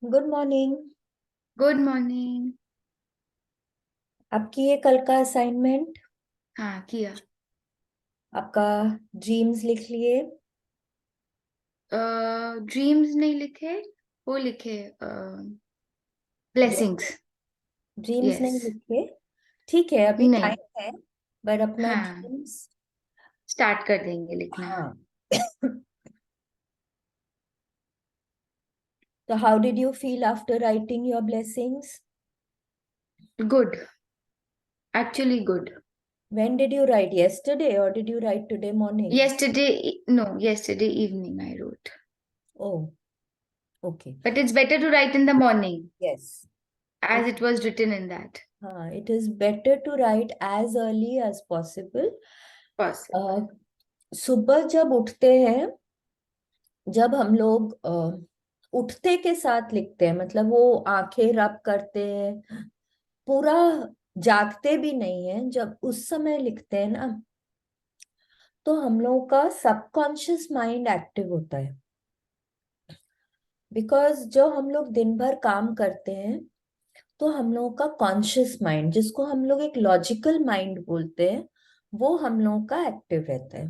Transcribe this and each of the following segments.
Good morning. Good morning. आपकी ये कल का असाइनमेंट, हाँ किया। आपका ड्रीम्स लिख लिए? ड्रीम्स नहीं लिखे, वो लिखे ब्लेसिंग्स। Dreams yes. नहीं लिखे? ठीक है, अभी नहीं। टाइम है। पर अपना हाँ, ड्रीम्स। स्टार्ट कर देंगे लिखना। हाँ। तो how did you feel after writing your blessings? Good, actually good. When did you right, yesterday or did you write today morning? yesterday no, yesterday evening I wrote, oh, okay. but it's better to write in the morning yes. as it was written in that. हाँ, it is better to write as early as possible. Possible. सुबह जब उठते हैं, जब हम लोग उठते के साथ लिखते हैं, मतलब वो आंखें रब करते हैं, पूरा जागते भी नहीं है, जब उस समय लिखते हैं ना, तो हम लोगों का सबकॉन्शियस माइंड एक्टिव होता है। बिकॉज जो हम लोग दिन भर काम करते हैं, तो हम लोगों का कॉन्शियस माइंड, जिसको हम लोग एक लॉजिकल माइंड बोलते हैं, वो हम लोगों का एक्टिव रहता है।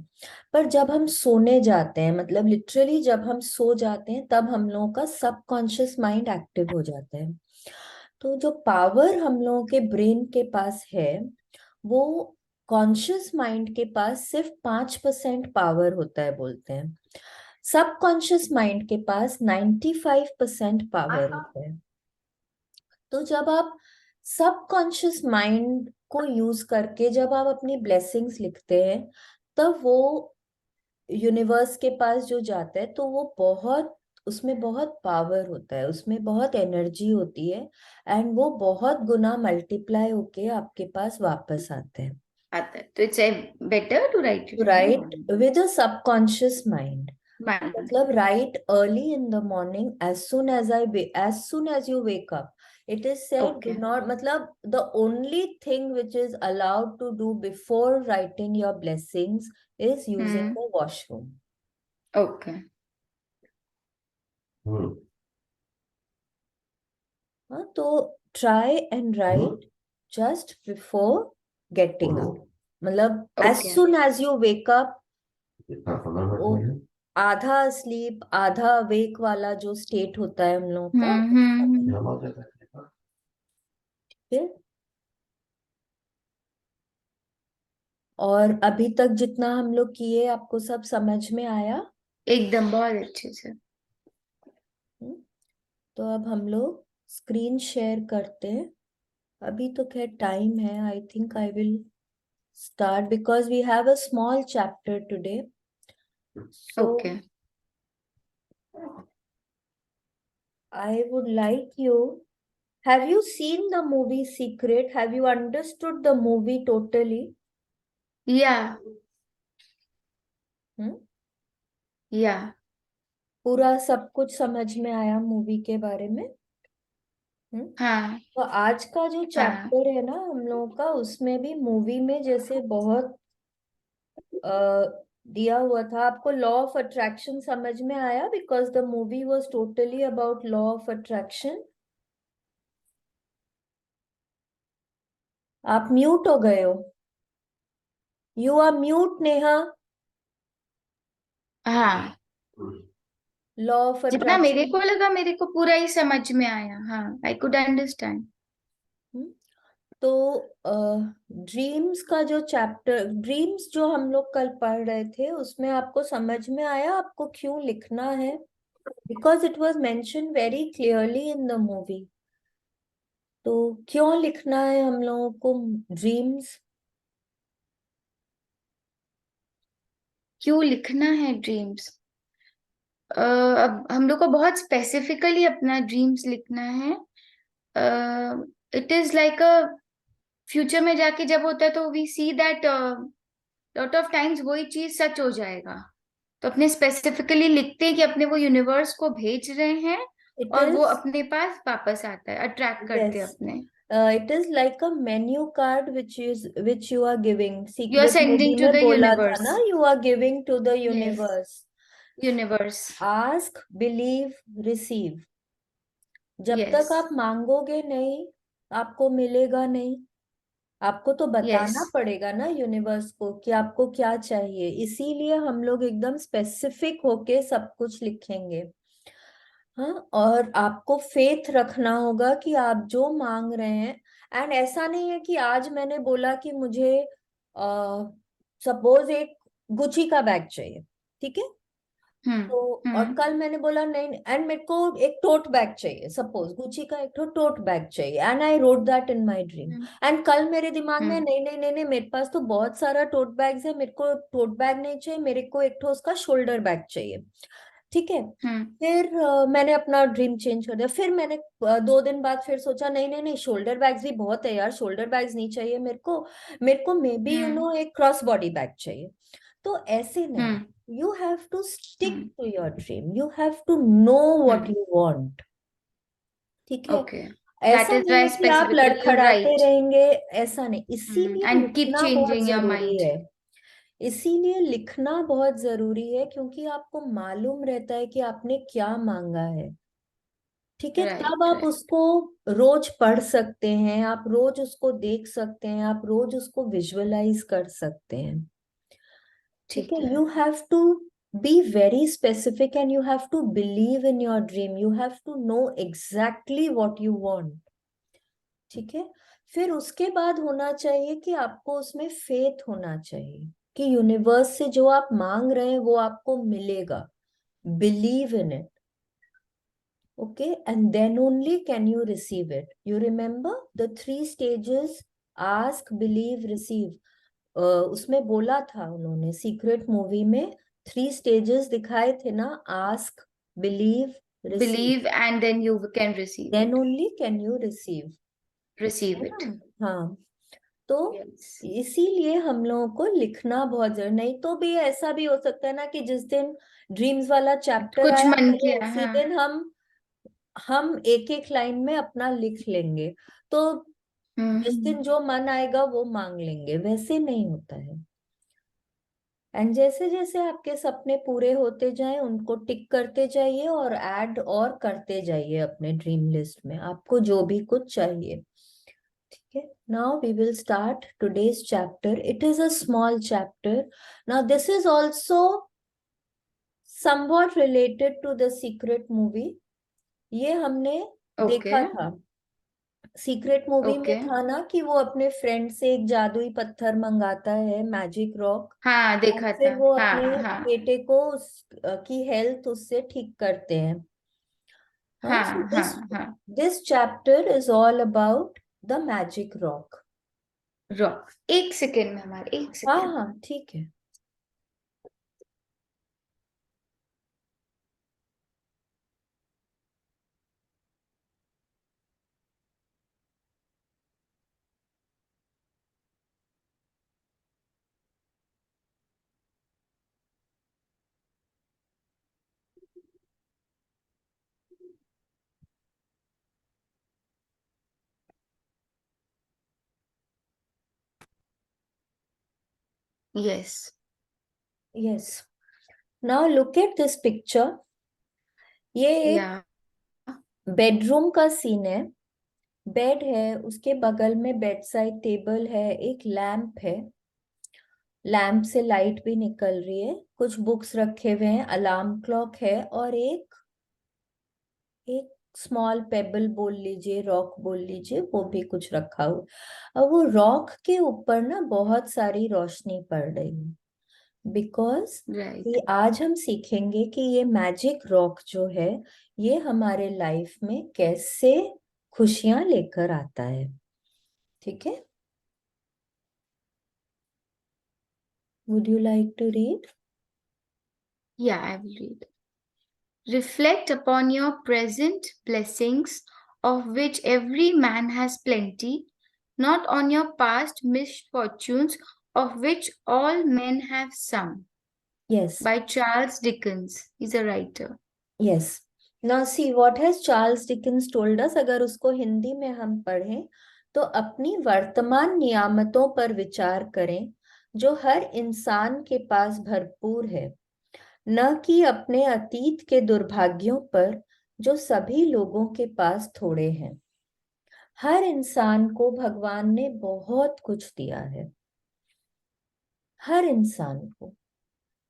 पर जब हम सोने जाते हैं, मतलब लिटरली जब हम सो जाते हैं, तब हम लोगों का सबकॉन्शियस माइंड एक्टिव हो जाता है। तो जो पावर हम लोगों के ब्रेन के पास है, वो कॉन्शियस माइंड के पास सिर्फ 5% पावर होता है, बोलते हैं। सबकॉन्शियस माइंड के पास 95% पावर होता है। तो जब आप सबकॉन्शियस माइंड को यूज करके जब आप अपनी ब्लेसिंग्स लिखते हैं, तब वो यूनिवर्स के पास जो जाता है, तो वो बहुत, उसमें बहुत पावर होता है, उसमें बहुत एनर्जी होती है। एंड वो बहुत गुना मल्टीप्लाई होके आपके पास वापस आते हैं। आता है तो it's better to write to it in the right morning. With a subconscious mind, Mind. मतलब right early in the morning, as soon as you wake up. It is said do Okay. Not, मतलब the only thing which is allowed to do before writing your blessings is using Hmm. The washroom. Okay. हाँ, तो try and write just before getting up, मतलब as Okay. Soon as you wake up. आधा sleep आधा वेक वाला जो state होता है हम लोगों का, हम्म। ठीक है? और अभी तक जितना हम लोग किए, आपको सब समझ में आया? एकदम बहुत अच्छे से। हम्म, तो अब हम लोग स्क्रीन शेयर करते हैं। अभी तो खैर टाइम है, I think I will start because we have a small chapter today. So okay. I would like you, have you seen the movie Secret? Have you understood the movie totally? या हम्म, या पूरा सब कुछ समझ में आया movie के बारे में? हम्म, हाँ तो आज का जो हाँ। चैप्टर है ना हम लोगों का, उसमें भी मूवी में जैसे बहुत अ, दिया हुआ था। आपको लॉ ऑफ अट्रैक्शन समझ में आया? Because the movie was totally about law of attraction. आप म्यूट हो गए हो। You are mute, Neha. हाँ, लॉ ऑफ जितना मेरे अट्रैक्शन। को लगा मेरे को पूरा ही समझ में आया। हाँ, आई कुड अंडरस्टैंड। तो ड्रीम्स का जो चैप्टर, ड्रीम्स जो हम लोग कल पढ़ रहे थे, उसमें आपको समझ में आया आपको क्यों लिखना है? Because it was mention very clearly in the movie. तो क्यों लिखना है हम लोगों को ड्रीम्स? क्यों लिखना है ड्रीम्स? अब हम लोग को बहुत स्पेसिफिकली अपना ड्रीम्स लिखना है। It is like a future में जाके जब होता है तो we see that lot of times वही चीज सच हो जाएगा। तो अपने स्पेसिफिकली लिखते हैं कि अपने वो यूनिवर्स को भेज रहे हैं इट और वो इज, अपने पास वापस आता है, अट्रैक्ट करते यस, हैं अपने। It is like a menu card which you are giving. You are secret movie sending to में द बोला था यूनिवर्स। ना, you are giving to the yes, universe. Universe. Ask, believe, receive. जब तक yes. आप मांगोगे नहीं, आपको मिलेगा नहीं। आपको तो यस। बताना पड़ेगा ना यूनिवर्स को कि आपको क्या चाहिए। इसीलिए हम लोग एकदम स्पेसिफिक होके सब कुछ लिखेंगे। हाँ, और आपको फेथ रखना होगा कि आप जो मांग रहे हैं। एंड ऐसा नहीं है कि आज मैंने बोला कि मुझे सपोज एक गुची का बैग चाहिए, ठीक है। हम्म। तो और हम्म। कल मैंने बोला नहीं, एंड मेरे को एक टोट बैग चाहिए, सपोज गुची का एक टोट बैग चाहिए, and I wrote that in my dream. Hmm. And कल मेरे दिमाग में हम्म। नहीं नहीं नहीं नहीं, मेरे पास तो बहुत सारा टोट बैग्स है, मेरे को टोट बैग नहीं चाहिए, मेरे को एक ठो उसका शोल्डर बैग चाहिए, ठीक है। हम्म। फिर मैंने अपना ड्रीम चेंज कर दिया। फिर मैंने 2 दिन बाद फिर सोचा नहीं नहीं नहीं, शोल्डर बैग्स भी बहुत है यार, शोल्डर बैग्स नहीं चाहिए मेरे को। मेरे को मे बी हम्म। एक क्रॉस बॉडी बैग चाहिए। तो ऐसे नहीं, hmm. You have to stick hmm. To your dream, you have to know what hmm. You want, ठीक है। ओके। दैट ऐसा इज नहीं वाई है कि आप स्पेसिफिकली यू लड़खड़ाते राइट रहेंगे, ऐसा नहीं। इसीलिए एंड कीप लिखना बहुत चेंजिंग योर जरूरी माइंड। है। इसीलिए लिखना बहुत जरूरी है, क्योंकि आपको मालूम रहता है कि आपने क्या मांगा है, ठीक है। तब राइट। आप राइट। उसको रोज पढ़ सकते हैं, आप रोज उसको देख सकते हैं, आप रोज उसको विजुअलाइज कर सकते हैं, ठीक है। ठीक है। You have to be very specific and you have to believe in your dream, you have to know exactly what you want, ठीक है। फिर उसके बाद होना चाहिए कि आपको उसमें फेथ होना चाहिए कि यूनिवर्स से जो आप मांग रहे हैं वो आपको मिलेगा। Believe in it, okay, and then only can you receive it. You remember the 3 stages: ask, believe, receive. उसमें बोला था उन्होंने, सीक्रेट मूवी में 3 स्टेजेस दिखाए थे ना: ask, believe, receive. Believe and then you can receive then it. Only can you receive, है receive ना। इट। हाँ, तो यस। इसीलिए हम लोगों को लिखना बहुत जरूरी। नहीं तो भी ऐसा भी हो सकता है ना कि जिस दिन ड्रीम्स वाला चैप्टर कुछ आया मन चलो किया, उसी हाँ। दिन हम एक एक लाइन में अपना लिख लेंगे। तो जिस हम्म। दिन जो मन आएगा वो मांग लेंगे, वैसे नहीं होता है। एंड जैसे जैसे आपके सपने पूरे होते जाएं उनको टिक करते जाइए और ऐड और करते जाइए अपने ड्रीम लिस्ट में, आपको जो भी कुछ चाहिए, ठीक है। Now we will start today's chapter. It is a small chapter. Now this is also somewhat related to the secret movie. ये हमने ओके। देखा था। सीक्रेट मूवी में ओके। था ना कि वो अपने फ्रेंड से एक जादुई पत्थर मंगाता है, मैजिक रॉक। हाँ, और देखा था। फिर वो हाँ। अपने हाँ। बेटे को की हेल्थ उससे ठीक करते हैं। हाँ, सो हाँ। दिस हाँ। हाँ। This chapter is all about the magic rock. Rock, एक सेकेंड में हमारे, एक हाँ सेकेंड। हाँ, ठीक है। Yes. Yes, now look at this picture. ये एक या। बेडरूम का सीन है। बेड है, उसके बगल में बेड साइड टेबल है, एक लैम्प है, लैम्प से लाइट भी निकल रही है, कुछ बुक्स रखे हुए हैं, अलार्म क्लॉक है, और एक एक स्मॉल पेबल बोल लीजिए, रॉक बोल लीजिए, वो भी कुछ रखा हुआ। अब वो रॉक के ऊपर ना बहुत सारी रोशनी पड़ रही है, बिकॉज राइट। ये आज हम सीखेंगे कि ये मैजिक रॉक जो है ये हमारे लाइफ में कैसे खुशियां लेकर आता है, ठीक है। Would you like to read? Yeah, I will read. Reflect upon your present blessings, of which every man has plenty, not on your past misfortunes, of which all men have some. Yes, By Charles Dickens. He's a writer. Yes. Now see what has Charles Dickens told us. अगर उसको हिंदी में हम पढ़ें तो अपनी वर्तमान नियामतों पर विचार करें जो हर इंसान के पास भरपूर है, न कि अपने अतीत के दुर्भाग्यों पर जो सभी लोगों के पास थोड़े हैं। हर इंसान को भगवान ने बहुत कुछ दिया है, हर इंसान को,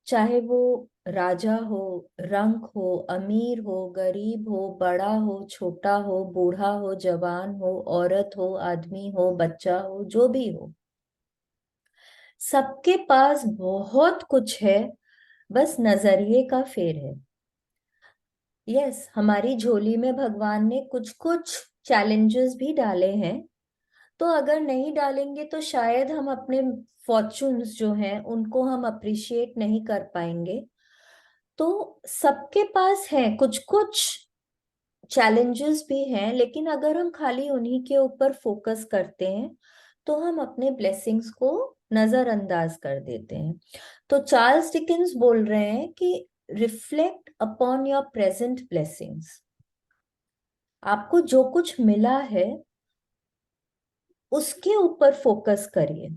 चाहे वो राजा हो, रंक हो, अमीर हो, गरीब हो, बड़ा हो, छोटा हो, बूढ़ा हो, जवान हो, औरत हो, आदमी हो, बच्चा हो, जो भी हो, सबके पास बहुत कुछ है, बस नजरिए का फेर है। यस, हमारी झोली में भगवान ने कुछ कुछ चैलेंजेस भी डाले हैं, तो अगर नहीं डालेंगे तो शायद हम अपने फॉर्चून्स जो हैं उनको हम अप्रिशिएट नहीं कर पाएंगे। तो सबके पास है कुछ कुछ चैलेंजेस भी हैं, लेकिन अगर हम खाली उन्हीं के ऊपर फोकस करते हैं तो हम अपने ब्लेसिंग्स को नजरअंदाज कर देते हैं। तो चार्ल्स डिकिंस बोल रहे हैं कि reflect upon your present blessings. आपको जो कुछ मिला है उसके ऊपर फोकस करिए,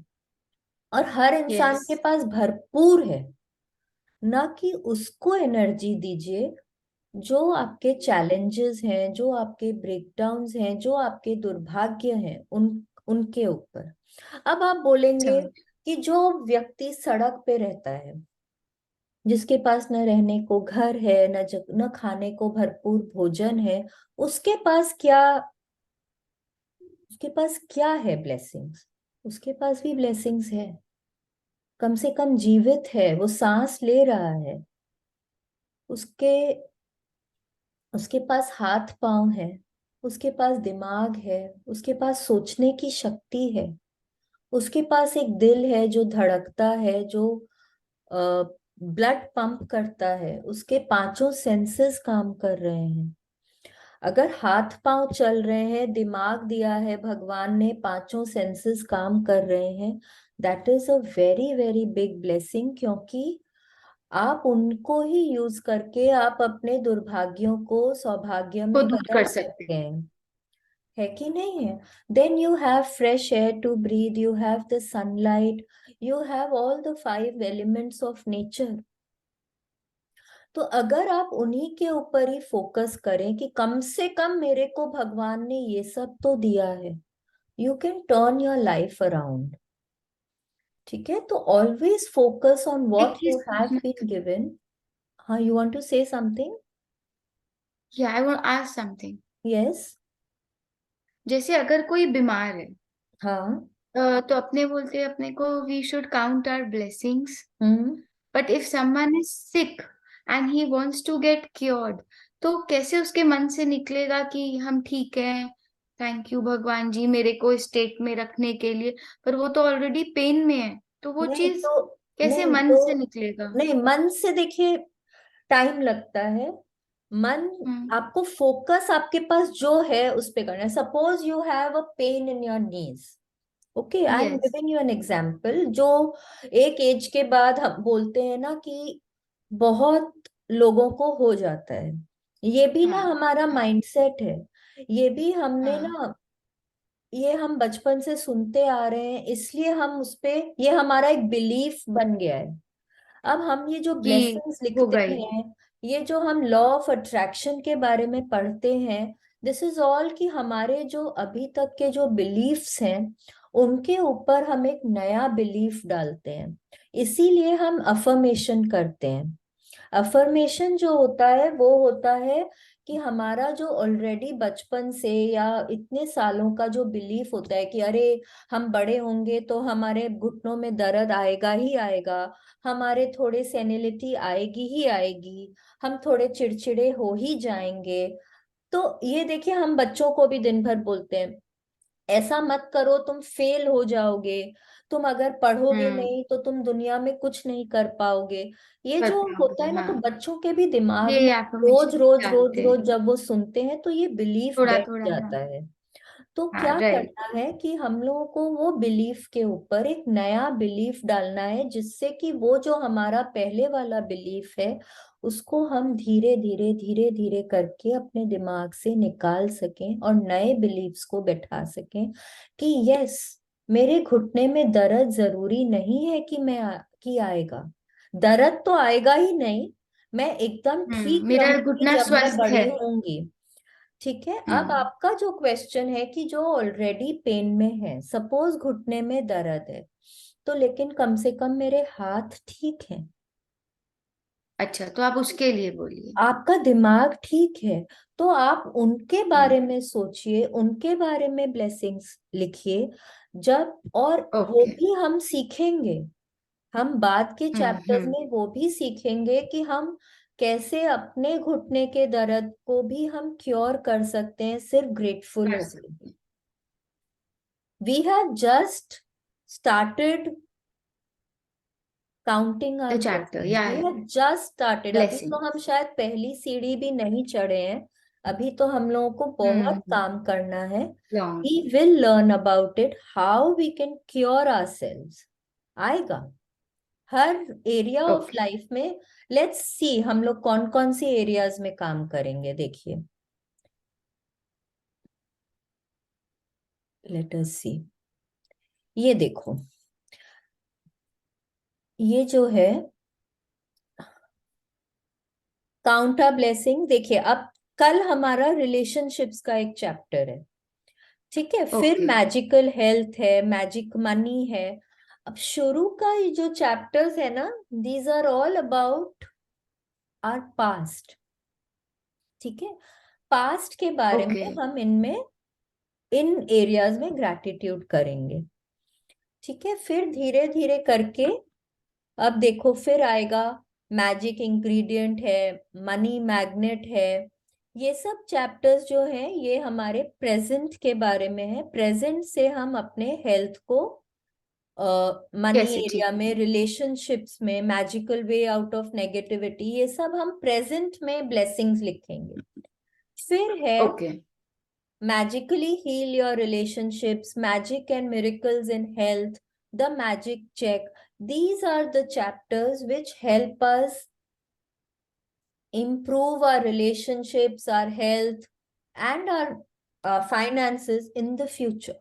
और हर इंसान यस। के पास भरपूर है, ना कि उसको एनर्जी दीजिए जो आपके चैलेंजेस हैं, जो आपके ब्रेकडाउन्स हैं, जो आपके दुर्भाग्य हैं, उनके ऊपर। अब आप बोलेंगे समझ। कि जो व्यक्ति सड़क पे रहता है, जिसके पास न रहने को घर है, न खाने को भरपूर भोजन है, उसके पास क्या, उसके पास क्या है ब्लेसिंग्स? उसके पास भी ब्लेसिंग्स है, कम से कम जीवित है, वो सांस ले रहा है, उसके उसके पास हाथ पांव है, उसके पास दिमाग है, उसके पास सोचने की शक्ति है, उसके पास एक दिल है जो धड़कता है, जो ब्लड पंप करता है, उसके पांचों सेंसेस काम कर रहे हैं। अगर हाथ पांव चल रहे हैं, दिमाग दिया है भगवान ने, पांचों सेंसेस काम कर रहे हैं, that is a very very big blessing, क्योंकि आप उनको ही यूज करके आप अपने दुर्भाग्यों को सौभाग्य को में दूर बदल कर सकते सकते हैं। हैं। है कि नहीं है? Then you have fresh air to breathe, you have the sunlight, you have all the five elements of nature. तो अगर आप उन्हीं के ऊपर ही फोकस करें कि कम से कम मेरे को भगवान ने ये सब तो दिया है, you can turn your life around. ठीक है, तो ऑलवेज फोकस ऑन एक व्हाट चीज यू हैव पूछना बीन था। गिवन। हाँ, you want to say something? या I want ask something. Yes. जैसे अगर कोई बीमार है, हाँ। तो अपने बोलते हैं अपने को we should count our blessings. Hmm. But if someone is sick and he wants to get cured, तो कैसे उसके मन से निकलेगा कि हम ठीक हैं, थैंक यू भगवान जी मेरे को इस स्टेट में रखने के लिए, पर वो तो ऑलरेडी पेन में है, तो वो नहीं चीज तो कैसे नहीं मन तो से निकलेगा? नहीं, मन से देखिए टाइम लगता है। मन, हम्म। आपको फोकस आपके पास जो है उस पे करना है। Suppose you have a pain in your knees, okay, I am yes. Giving you an example, जो एक एज के बाद हम बोलते हैं ना कि बहुत लोगों को हो जाता है। ये भी ना हाँ। हमारा हाँ। माइंडसेट है, ये भी हमने हाँ। ना, ये हम बचपन से सुनते आ रहे हैं, इसलिए हम उस पे, ये हमारा एक बिलीफ बन गया है। अब हम ये जो कि ब्लेसिंग्स होगा लिखते ही। हैं, ये जो हम लॉ ऑफ अट्रैक्शन के बारे में पढ़ते हैं, दिस इज ऑल कि हमारे जो अभी तक के जो बिलीफ्स हैं उनके ऊपर हम एक नया बिलीफ डालते हैं। इसीलिए हम अफर्मेशन करते हैं। अफर्मेशन जो होता है वो होता है कि हमारा जो ऑलरेडी बचपन से या इतने सालों का जो बिलीफ होता है कि अरे हम बड़े होंगे तो हमारे घुटनों में दर्द आएगा ही आएगा, हमारे थोड़े सेनिलिटी आएगी ही आएगी, हम थोड़े चिड़चिड़े हो ही जाएंगे। तो ये देखिए, हम बच्चों को भी दिन भर बोलते हैं ऐसा मत करो तुम फेल हो जाओगे, तुम अगर पढ़ोगे हम्म। नहीं तो तुम दुनिया में कुछ नहीं कर पाओगे। ये कर जो होता पाओगे, है ना, तो हाँ। बच्चों के भी दिमाग ये में रोज एफर्मेशन रोज रोज डालते हैं, रोज जब वो सुनते हैं तो ये बिलीफ थोड़ा बैठ थोड़ा, हाँ। जाता है। तो हाँ, क्या राइट। करना है कि हम लोगों को वो बिलीफ के ऊपर एक नया बिलीफ डालना है, जिससे कि वो जो हमारा पहले वाला बिलीफ है उसको हम धीरे धीरे धीरे धीरे करके अपने दिमाग से निकाल सकें और नए बिलीफ्स को बैठा सकें कि यस, मेरे घुटने में दर्द जरूरी नहीं है कि कि आएगा, दर्द तो आएगा ही नहीं, मैं एकदम ठीक मेरा रहूंगी घुटना जब मैं स्वस्थ बड़ी है। होंगी। ठीक है, अब हम्म। आपका जो क्वेश्चन है कि जो ऑलरेडी पेन में है, सपोज घुटने में दर्द है, तो लेकिन कम से कम मेरे हाथ ठीक है, अच्छा, तो आप उसके लिए बोलिए। आपका दिमाग ठीक है, तो आप उनके हम्म। बारे में सोचिए, उनके बारे में ब्लेसिंग्स लिखिए। जब और वो ओके। भी हम सीखेंगे, हम बाद के चैप्टर्स हम्म। में वो भी सीखेंगे कि हम कैसे अपने घुटने के दर्द को भी हम क्योर कर सकते हैं सिर्फ ग्रेटफुल कर होके। सकते हैं। We have just started counting our the chapter blessings, या वी हैव जस्ट स्टार्टेड, अभी तो ब्लेसिंग। हम शायद पहली सीढ़ी भी नहीं चढ़े हैं, अभी तो हम लोगों को बहुत हम्म। काम करना है। Long. We will learn about it, how we can cure ourselves, आएगा हर एरिया ऑफ ओके। लाइफ में। लेट्स सी हम लोग कौन कौन सी एरियाज में काम करेंगे, देखिए, लेट अस सी। ये देखो, ये जो है काउंट अ ब्लेसिंग, देखिए अब कल हमारा रिलेशनशिप्स का एक चैप्टर है, ठीक है, फिर ओके। मैजिकल हेल्थ है, मैजिक मनी है। अब शुरू का ये जो चैप्टर्स है ना, these are all about our past. ठीक है, पास्ट के बारे ओके। में हम इनमें इन एरियाज में ग्रैटिट्यूड करेंगे। ठीक है, फिर धीरे धीरे करके अब देखो फिर आएगा मैजिक इंग्रेडिएंट है, मनी मैग्नेट है। ये सब चैप्टर्स जो हैं ये हमारे प्रेजेंट के बारे में है, प्रेजेंट से हम अपने हेल्थ को मनी कैसे एरिया ठीक में, है। रिलेशनशिप्स में, magical way out of negativity, ये सब हम प्रेजेंट में ब्लेसिंग्स लिखेंगे। फिर है okay. magically heal your relationships, magic and miracles in health, the magic check. These are the chapters which help us improve our relationships, our health, and our finances in the future.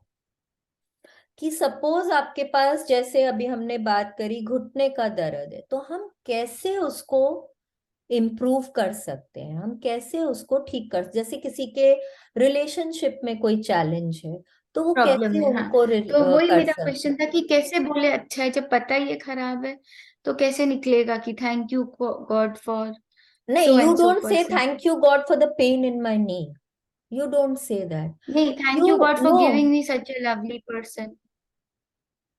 कि suppose आपके पास, जैसे अभी हमने बात करी घुटने का दर्द है, तो हम कैसे उसको इम्प्रूव कर सकते हैं, हम कैसे उसको ठीक कर, जैसे किसी के रिलेशनशिप में कोई चैलेंज है, तो वो प्रॉब्लम कैसे है, हाँ। उनको तो वही कर मेरा सकते क्वेश्चन हैं। था कि कैसे बोले अच्छा है, जब पता ही ये खराब है तो कैसे निकलेगा कि थैंक यू गॉड फॉर नहीं, so you and so don't say person. Thank you God for the pain in my knee, you don't say that. नहीं, thank you you God for no, giving me such a lovely person.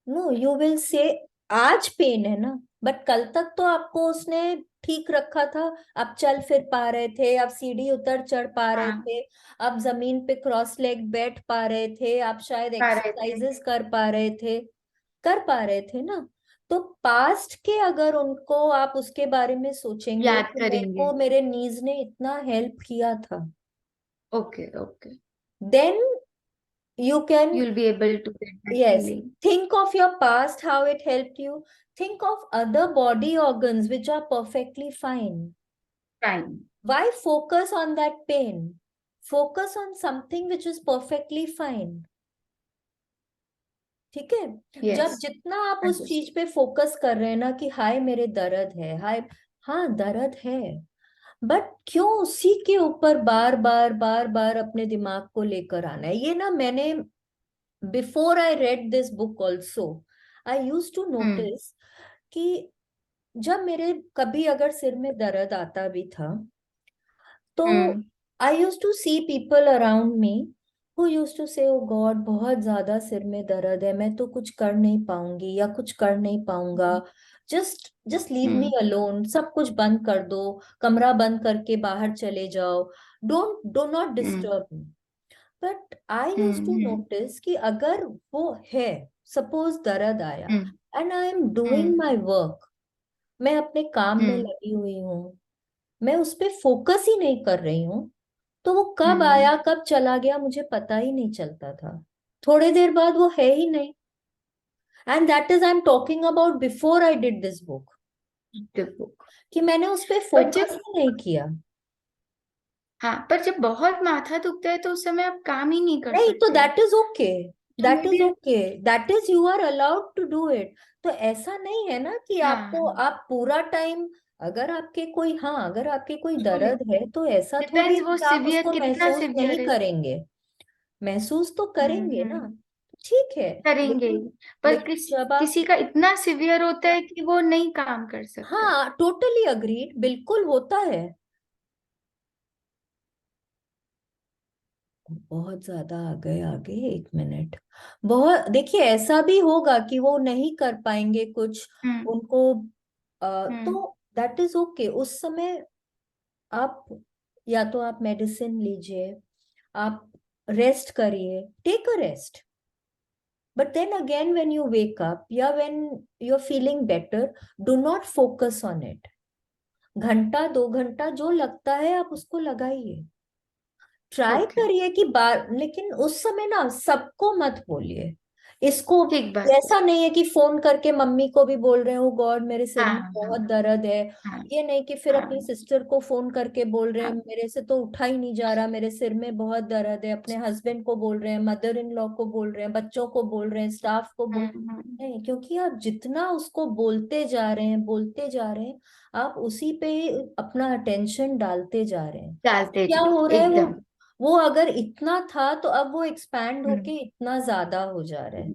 No you will say आज pen है ना, but कल तक तो आपको उसने ठीक रखा था, आप चल फिर पा रहे थे, आप सीढ़ी उतर चढ़ पा रहे हाँ, थे, आप जमीन पे क्रॉस लेग बैठ पा रहे थे, आप शायद पा रहे थे। एक्सरसाइजेस कर पा रहे थे, कर पा रहे थे ना। तो पास्ट के अगर उनको आप उसके बारे में सोचेंगे याद कि मेरे करेंगे। को मेरे नीज ने इतना हेल्प किया था, okay. Okay. Then you can, you will be able to get that yes, feeling. think of your past, how it helped you. Think of other body organs which are perfectly fine. Time. Why focus on that pain? Focus on something which is perfectly fine. ठीक है, yes. जब जितना आप उस understood. चीज पे focus कर रहे हैं ना कि हाय मेरे दर्द है, हाय, हाँ दर्द है, बट क्यों उसी के ऊपर बार बार बार बार अपने दिमाग को लेकर आना है। ये ना मैंने, before I read this book also, I use to hmm. Notice कि जब मेरे कभी अगर सिर में दर्द आता भी था, तो hmm. I use to see people around me who use to say, oh God बहुत ज्यादा सिर में दर्द है, मैं तो कुछ कर नहीं पाऊंगी या कुछ कर नहीं पाऊंगा, जस्ट जस्ट लीव मी हम्म। अलोन, सब कुछ बंद कर दो, कमरा बंद करके बाहर चले जाओ, do not hmm. Disturb me. But I use to hmm. Notice कि अगर वो है, सपोज दर्द आया hmm. And I am doing hmm. My work, मैं अपने काम में हम्म। लगी हुई हूँ, मैं उस पे फोकस ही नहीं कर रही हूँ, तो वो कब हम्म। आया कब चला गया मुझे पता ही नहीं चलता था, थोड़ी देर बाद वो है ही नहीं। And that is I am talking about before I did this book, the book. कि मैंने उस पे पर फोकस जब ही नहीं किया। हाँ, पर जब बहुत माथा दुखता है तो उस समय आप काम ही नहीं कर नहीं तो सकते। दैट इज ओके, तो that may is be. Okay, that is you are allowed to do it. तो ऐसा नहीं है ना कि आपको, हाँ। आप पूरा टाइम अगर आपके कोई उसको दर्द है तो ऐसा थोड़ी डिपेंड्स है वो कि आप सिवियर, उसको कितना महसूस सिवियर नहीं है। करेंगे। महसूस तो करेंगे ना, हम्म। ठीक है। करेंगे ही। लेकिन पर लेकिन जब आप, किसी का इतना सिवियर होता है कि वो नहीं काम कर सकता है। हाँ टोटली अग्रीड, बिल्कुल होता है। बहुत ज्यादा आ गए आगे, 1 मिनट। बहुत, देखिए ऐसा भी होगा कि वो नहीं कर पाएंगे कुछ, हम्म। उनको हम्म। तो दैट इज ओके। उस समय आप, या तो आप मेडिसिन लीजिए, आप रेस्ट करिए, take a rest. But then again when you wake up या when you are feeling better, do not focus on it. घंटा 2 घंटा जो लगता है आप उसको लगाइए, ट्राई ओके। करिए कि बार, लेकिन उस समय ना सबको मत बोलिए इसको। ठीक बात है। ऐसा नहीं है कि फोन करके मम्मी को भी बोल रहे हो गॉड मेरे सिर हाँ में हाँ बहुत दर्द है। हाँ ये नहीं कि फिर अपनी हाँ सिस्टर को फोन करके बोल रहे हैं हाँ। मेरे से तो उठा ही नहीं जा रहा, मेरे सिर में बहुत दर्द है। अपने हस्बैंड को बोल रहे हैं, मदर इन लॉ को बोल रहे हैं, बच्चों को बोल रहे हैं, स्टाफ को बोल, नहीं, क्योंकि आप जितना उसको बोलते जा रहे हैं, बोलते जा रहे हैं, आप उसी पे ही अपना अटेंशन डालते जा रहे हैं। डालते क्या जाओ हो रहा है, एकदम। वो अगर इतना था तो अब वो एक्सपैंड हम्म। होके इतना ज्यादा हो जा रहा है।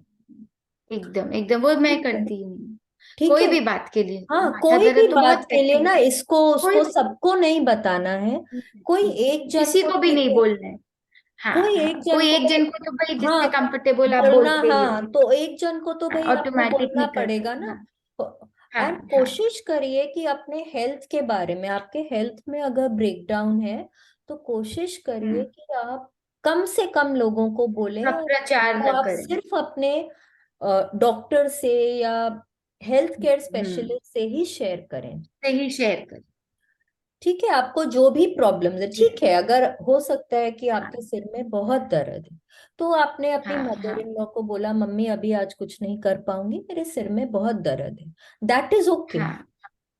एकदम एकदम, वो मैं ठीक है, करती ही नहीं। ठीक कोई है। भी बात के लिए हाँ, माथा कोई भी दर्द तो बात बहुत के लिए सेकंड ना, है। इसको कोई उसको सबको नहीं बताना है। कोई एक जन किसी को, को भी ठीक नहीं है, बोलना है। हाँ कोई एक हाँ, जन कोई को एक भाई, जन को तो भाई जिससे हाँ कंफर्टेबल आप बोलना, बोलते ही हो। हाँ तो एक जन को तो भाई आपको ऑटोमेटिकली बोलना कर पड़ेगा सकते। ना। हाँ एंड हाँ हाँ। कोशिश करिए कि अपने हेल्थ के बारे में, आपके हेल्थ में अगर ब्रेकडाउन है तो कोशिश करिए हम्म। कि आप कम से कम लोगों को बोलें, सब और प्रचार तो न आप करें। सिर्फ अपने डॉक्टर से या हेल्थ केयर हम्म। स्पेशलिस्ट से ही शेयर करें। सही शेयर करें। ठीक है, आपको जो भी प्रॉब्लम्स है, जी। ठीक है, अगर हो सकता है कि आपके हाँ सिर में बहुत दर्द है, तो आपने अपनी हाँ मदर हाँ इन लॉ को बोला मम्मी अभी आज कुछ नहीं कर पाऊंगी, मेरे सिर में बहुत दर्द है, दैट इज ओके। हाँ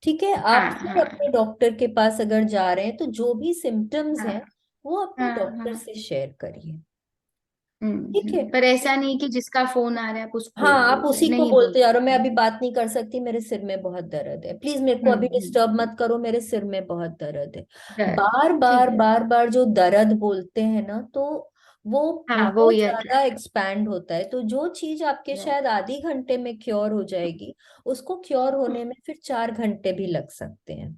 ठीक है, आप हाँ फिर हाँ अपने डॉक्टर के पास अगर जा रहे हैं तो जो भी सिम्टम्स हाँ हैं वो अपने हाँ डॉक्टर हाँ। से शेयर करिए। ठीक है, पर ऐसा नहीं कि जिसका फोन आ रहा है आप उसको हाँ ही आप बोल रहे हैं, उसी को नहीं बोलते जा रहे हो मैं बोलते। अभी बात नहीं कर सकती, मेरे सिर में बहुत दर्द है, प्लीज मेरे को अभी डिस्टर्ब हम्म। मत करो, मेरे सिर में बहुत दर्द है। डर। बार बार ठीक है। बार बार जो दर्द बोलते हैं ना, तो वो हाँ वो बहुत ही ज्यादा अट्रैक्ट। एक्सपैंड होता है। तो जो चीज आपके शायद आधी घंटे में क्योर हो जाएगी, उसको क्योर होने में फिर 4 घंटे भी लग सकते हैं।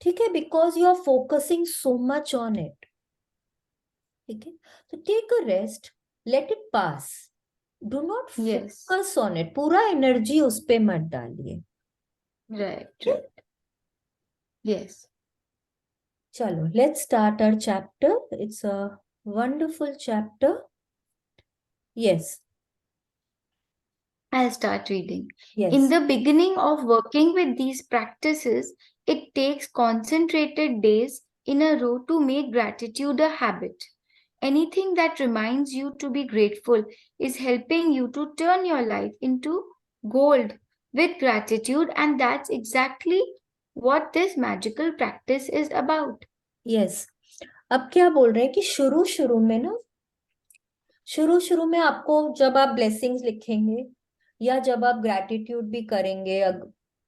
ठीक है, because you are focusing so much on it. ठीक है, तो take a rest, let it pass, do not yes. Focus on it, पूरा एनर्जी उस पे मत डालिए। Right Okay? राइट। यस। चलो let's start our chapter, it's a wonderful chapter. Yes, I'll start reading. In yes, the beginning of working with these practices, it takes concentrated days in a row to make gratitude a habit. Anything that reminds you to be grateful is helping you to turn your life into gold with gratitude, and that's exactly what this magical practice is about. Yes. अब क्या बोल रहे हैं कि शुरू शुरू में ना, शुरू शुरू में आपको जब आप ब्लेसिंग्स लिखेंगे या जब आप ग्रैटिट्यूड भी करेंगे,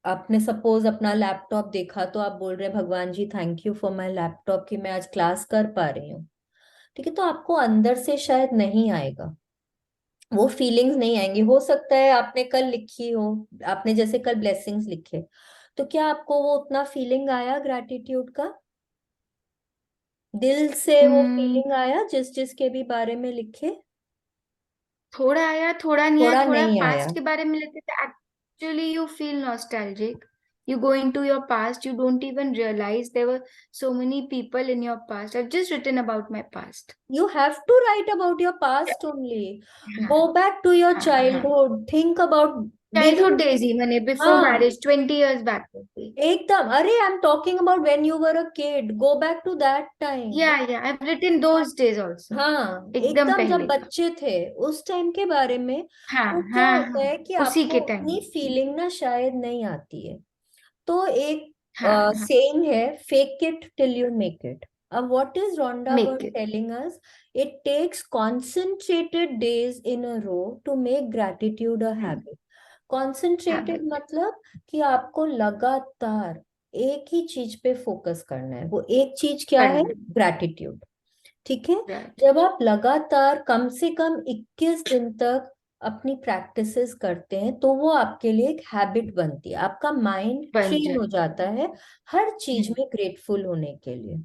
आपने सपोज अपना लैपटॉप देखा तो आप बोल रहे हैं भगवान ji thank you for my laptop कि मैं आज क्लास कर पा रही हूँ। ठीक है, तो आपको अंदर से शायद नहीं आएगा, वो फीलिंग्स नहीं आएंगी। हो सकता है आपने कल लिखी हो, आपने जैसे कल ब्लेसिंग्स लिखे, तो क्या आपको वो उतना फीलिंग आया ग्रैटिट्यूड का, दिल से वो Hmm, फीलिंग आया जिस जिसके भी बारे में लिखे? थोड़ा आया थोड़ा नहीं आया, थोड़ा थोड़ा नहीं आया। पास्ट के बारे में लेते थे। Actually you feel nostalgic, you go into your past, you don't even realize there were so many people in your past. I've just written about my past. You have to write about your past only. हाँ Go back to your हाँ हाँ। childhood. Think about childhood being, days ही मैंने before हाँ marriage 20 years back होती। एकदम, अरे I am talking about when you were a kid, go back to that time. Yeah I have written those days also. हाँ एकदम एकदम, जब पहले का। बच्चे थे उस टाइम के बारे में। हाँ तो क्या हाँ होता हाँ। है कि उसी आपको के टाइम। उतनी फीलिंग ना शायद नहीं आती है। तो एक हाँ हाँ। सेइंग है, fake it till you make it. अब what is Rhonda make bird it. Telling us? It takes concentrated days in a row to make gratitude a habit. Concentrated habit. मतलब कि आपको लगातार एक ही चीज पे फोकस करना है। वो एक चीज क्या है? करना है। ग्रैटिट्यूड। ठीक है। राइट। जब आप लगातार कम से कम 21 दिन तक अपनी प्रैक्टिसेस करते हैं तो वो आपके लिए एक हैबिट बनती है, आपका माइंड बन ट्रेन हो जाए। जाता है हर चीज हम्म में ग्रेटफुल होने के लिए।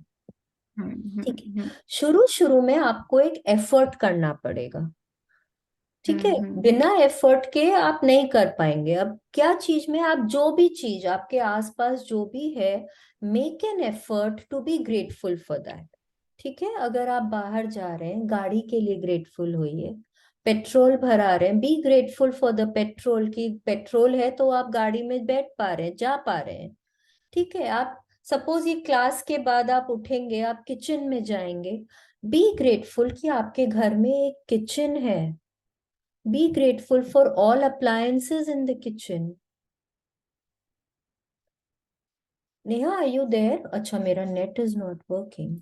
हम्म ठीक है। हम्म शुरू शुरू में आपको एक एफर्ट करना पड़ेगा। ठीक है। हम्म। बिना एफर्ट के आप नहीं कर पाएंगे। अब क्या चीज में आप, जो भी चीज आपके आसपास जो भी है, make an effort to be grateful for that. ठीक है। अगर आप बाहर जा रहे हैं, गाड़ी के लिए ग्रेटफुल होइए। पेट्रोल भरा रहे हैं, B grateful for the petrol, की पेट्रोल है तो आप गाड़ी में बैठ पा रहे हैं, जा पा रहे हैं। ठीक है। आप सपोज ये क्लास के बाद आप उठेंगे, आप किचन में जाएंगे, बी ग्रेटफुल कि आपके घर में एक किचन है। Be grateful for all appliances in the kitchen. Neha, are you there? अच्छा, मेरा net is not working.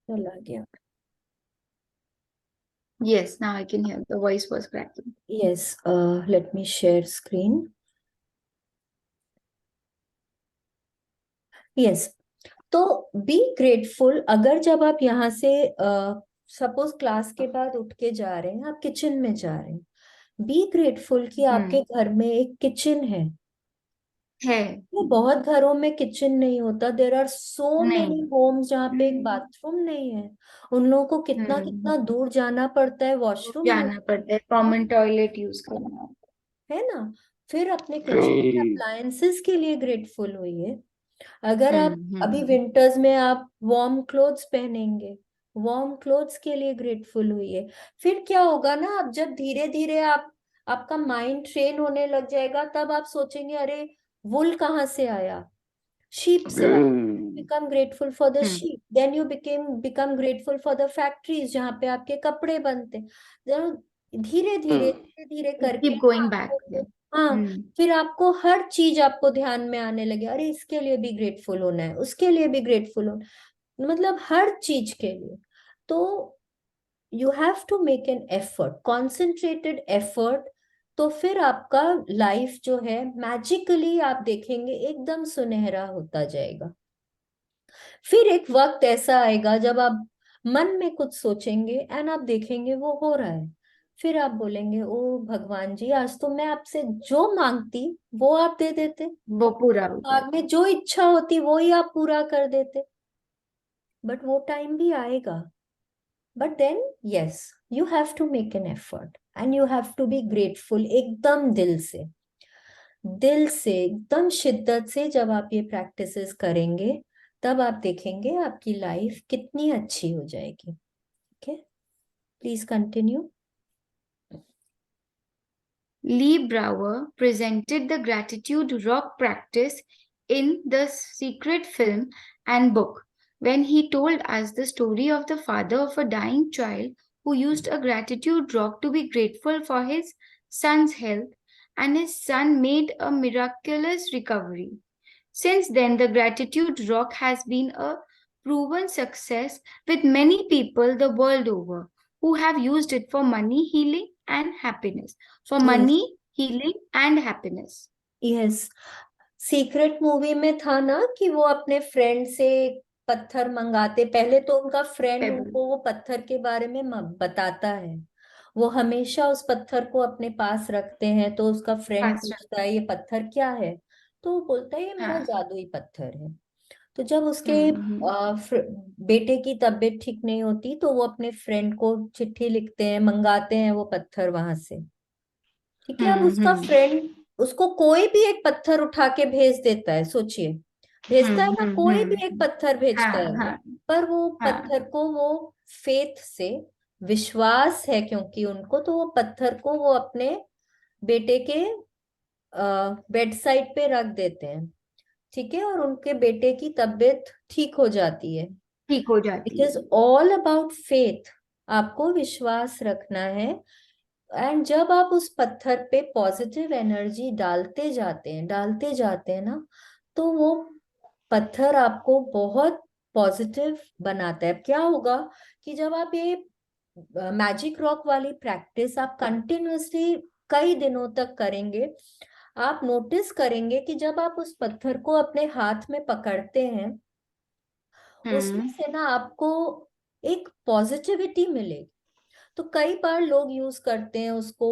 चला गया. Yes, now I can hear. The voice was cracking. Yes, let me share screen. Yes. तो be grateful, अगर जब आप यहाँ से सपोज क्लास के बाद उठ के जा रहे हैं, आप किचन में जा रहे हैं, बी ग्रेटफुल कि आपके हम्म। घर में एक किचन है। है। ये बहुत घरों में किचन नहीं होता। देर आर सो नहीं। मेनी होम्स जहाँ पे एक बाथरूम नहीं है। उन लोगों को कितना हम्म। कितना दूर जाना पड़ता है तो वॉशरूम जाना यूज। पड़ता है, कॉमन टॉयलेट यूज करना। है ना। फिर अपने किचन के अप्लायंसेस के लिए ग्रेटफुल हुई। अगर आप अभी हम्म। विंटर्स में आप वार्म क्लोथ्स पहनेंगे, वार्म क्लोथ्स के लिए ग्रेटफुल हुई। फिर क्या होगा ना, अब जब धीरे धीरे आप, आपका माइंड ट्रेन होने लग जाएगा, तब आप सोचेंगे अरे वुल कहाँ से आया, शीप से आया। Become grateful for the hmm. Sheep, then you become grateful for the factories जहाँ पे आपके कपड़े बनते। धीरे धीरे धीरे धीरे करके कीप ना गोइंग बैक। आपको, हाँ, फिर आपको हर चीज आपको ध्यान में आने लगे, अरे इसके लिए भी ग्रेटफुल होना है, उसके लिए भी ग्रेटफुल होना, मतलब हर चीज के लिए। तो you have to make an effort, concentrated effort. तो फिर आपका लाइफ जो है मैजिकली आप देखेंगे एकदम सुनहरा होता जाएगा। फिर एक वक्त ऐसा आएगा जब आप मन में कुछ सोचेंगे एंड आप देखेंगे वो हो रहा है। फिर आप बोलेंगे ओ भगवान जी, आज तो मैं आपसे जो मांगती वो आप दे देते, वो पूरा हो बाद जाता में है। जो इच्छा होती वो ही आप पूरा कर देते। बट वो टाइम भी आएगा। But then yes, you have to make an effort and you have to be grateful एकदम दिल से। दिल से एकदम शिद्दत से जब आप ये प्रैक्टिसेस करेंगे, तब आप देखेंगे आपकी लाइफ कितनी अच्छी हो जाएगी। Okay, please continue. Lee Brower presented the gratitude rock practice in the secret film and book when he told us the story of the father of a dying child who used a gratitude rock to be grateful for his son's health, and his son made a miraculous recovery. Since then, the gratitude rock has been a proven success with many people the world over who have used it for money, healing, and happiness. For yes, money, healing, and happiness. Yes. Secret movie में था ना कि वो अपने friend से पत्थर मंगाते। पहले तो उनका फ्रेंड Pebble. उनको वो पत्थर के बारे में बताता है। वो हमेशा उस पत्थर को अपने पास रखते हैं। तो उसका फ्रेंड Fast. पूछता है ये पत्थर क्या है, तो वो बोलता है ये मेरा हाँ. जादुई पत्थर है। तो जब उसके हम्म बेटे की तबीयत ठीक नहीं होती तो वो अपने फ्रेंड को चिट्ठी लिखते हैं, मंगाते हैं वो पत्थर वहां से। ठीक है। अब उसका हम्म फ्रेंड उसको कोई भी एक पत्थर उठा के भेज देता है, सोचिए। भेजता है ना, कोई भी एक हम्म। पत्थर हाँ भेजता है वो। हाँ पर वो हाँ। पत्थर को वो फेथ से, विश्वास है क्योंकि उनको, तो वो पत्थर को वो अपने बेटे के बेड साइड पे रख देते हैं। ठीक है। और उनके बेटे की तबीयत ठीक हो जाती है। ठीक हो इट जाती इज है। All about faith. आपको विश्वास रखना है। एंड जब आप उस पत्थर पे पॉजिटिव एनर्जी डालते जाते हैं ना, तो वो पत्थर आपको बहुत पॉजिटिव बनाता है। अब क्या होगा कि जब आप ये मैजिक रॉक वाली प्रैक्टिस आप कंटिन्यूअसली कई दिनों तक करेंगे, आप नोटिस करेंगे कि जब आप उस पत्थर को अपने हाथ में पकड़ते हैं, उसमें हम्म। से ना आपको एक पॉजिटिविटी मिलेगी। तो कई बार लोग यूज करते हैं उसको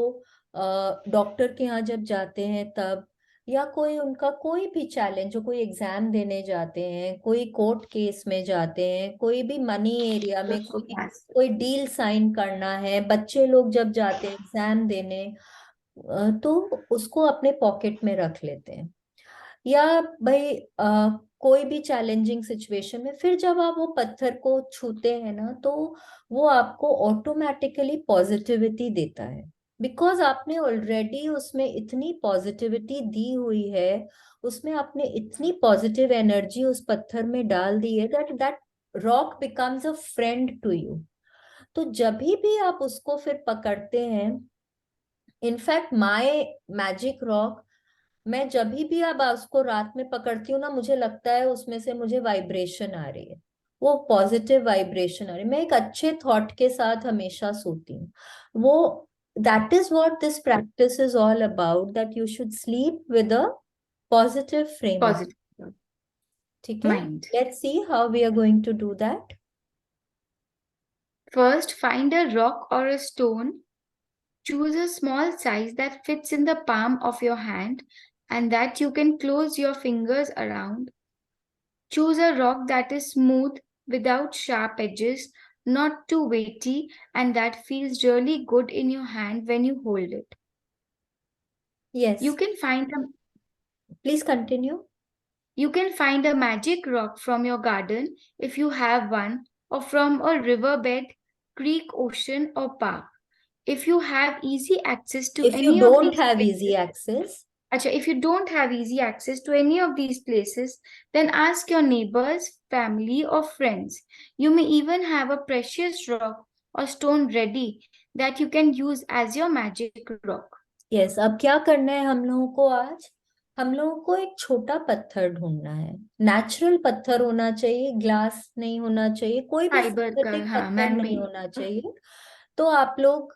डॉक्टर के यहाँ जब जाते हैं तब, या कोई उनका कोई भी चैलेंज हो, कोई एग्जाम देने जाते हैं, कोई कोर्ट केस में जाते हैं, कोई भी मनी एरिया में उसको कोई पास। कोई डील साइन करना है, बच्चे लोग जब जाते हैं एग्जाम देने, तो उसको अपने पॉकेट में रख लेते हैं। या भाई कोई भी चैलेंजिंग सिचुएशन में फिर जब आप वो पत्थर को छूते हैं ना, तो वो आपको ऑटोमेटिकली पॉजिटिविटी देता है, बिकॉज आपने ऑलरेडी उसमें इतनी पॉजिटिविटी दी हुई है, उसमें आपने इतनी पॉजिटिव एनर्जी उस पत्थर में डाल दी है, that that rock becomes a friend to you. तो जब भी आप उसको फिर पकड़ते हैं, इनफैक्ट माय मैजिक रॉक, मैं जब भी अब उसको रात में पकड़ती हूँ ना, मुझे लगता है उसमें से मुझे वाइब्रेशन आ रही है, वो पॉजिटिव वाइब्रेशन आ रही है, मैं एक अच्छे थॉट के साथ हमेशा सोती हूँ। वो that is what this practice is all about, that you should sleep with a positive frame of. Positive ठीक है, mind. Let's see how we are going to do that. First, find a rock or a stone. Choose a small size that fits in the palm of your hand and that you can close your fingers around. Choose a rock that is smooth without sharp edges, not too weighty, and that feels really good in your hand when you hold it. Yes, You can find a please continue. you can find a magic rock from your garden if you have one, or from a riverbed, creek, ocean, or park. If you have easy access to if you any of don't these have easy places, access, Acha, if you don't have easy access to any of these places, then ask your neighbors, family, or friends. You may even have a precious rock or stone ready that you can use as your magic rock. Yes, अब क्या करना है हम लोगों को आज, हम लोगों को एक छोटा पत्थर ढूंढना है। नेचुरल पत्थर होना चाहिए, ग्लास नहीं होना चाहिए, कोई भी फाइबर का, सिंथेटिक हाँ, पत्थर मैन नहीं मेड। होना चाहिए। तो आप लोग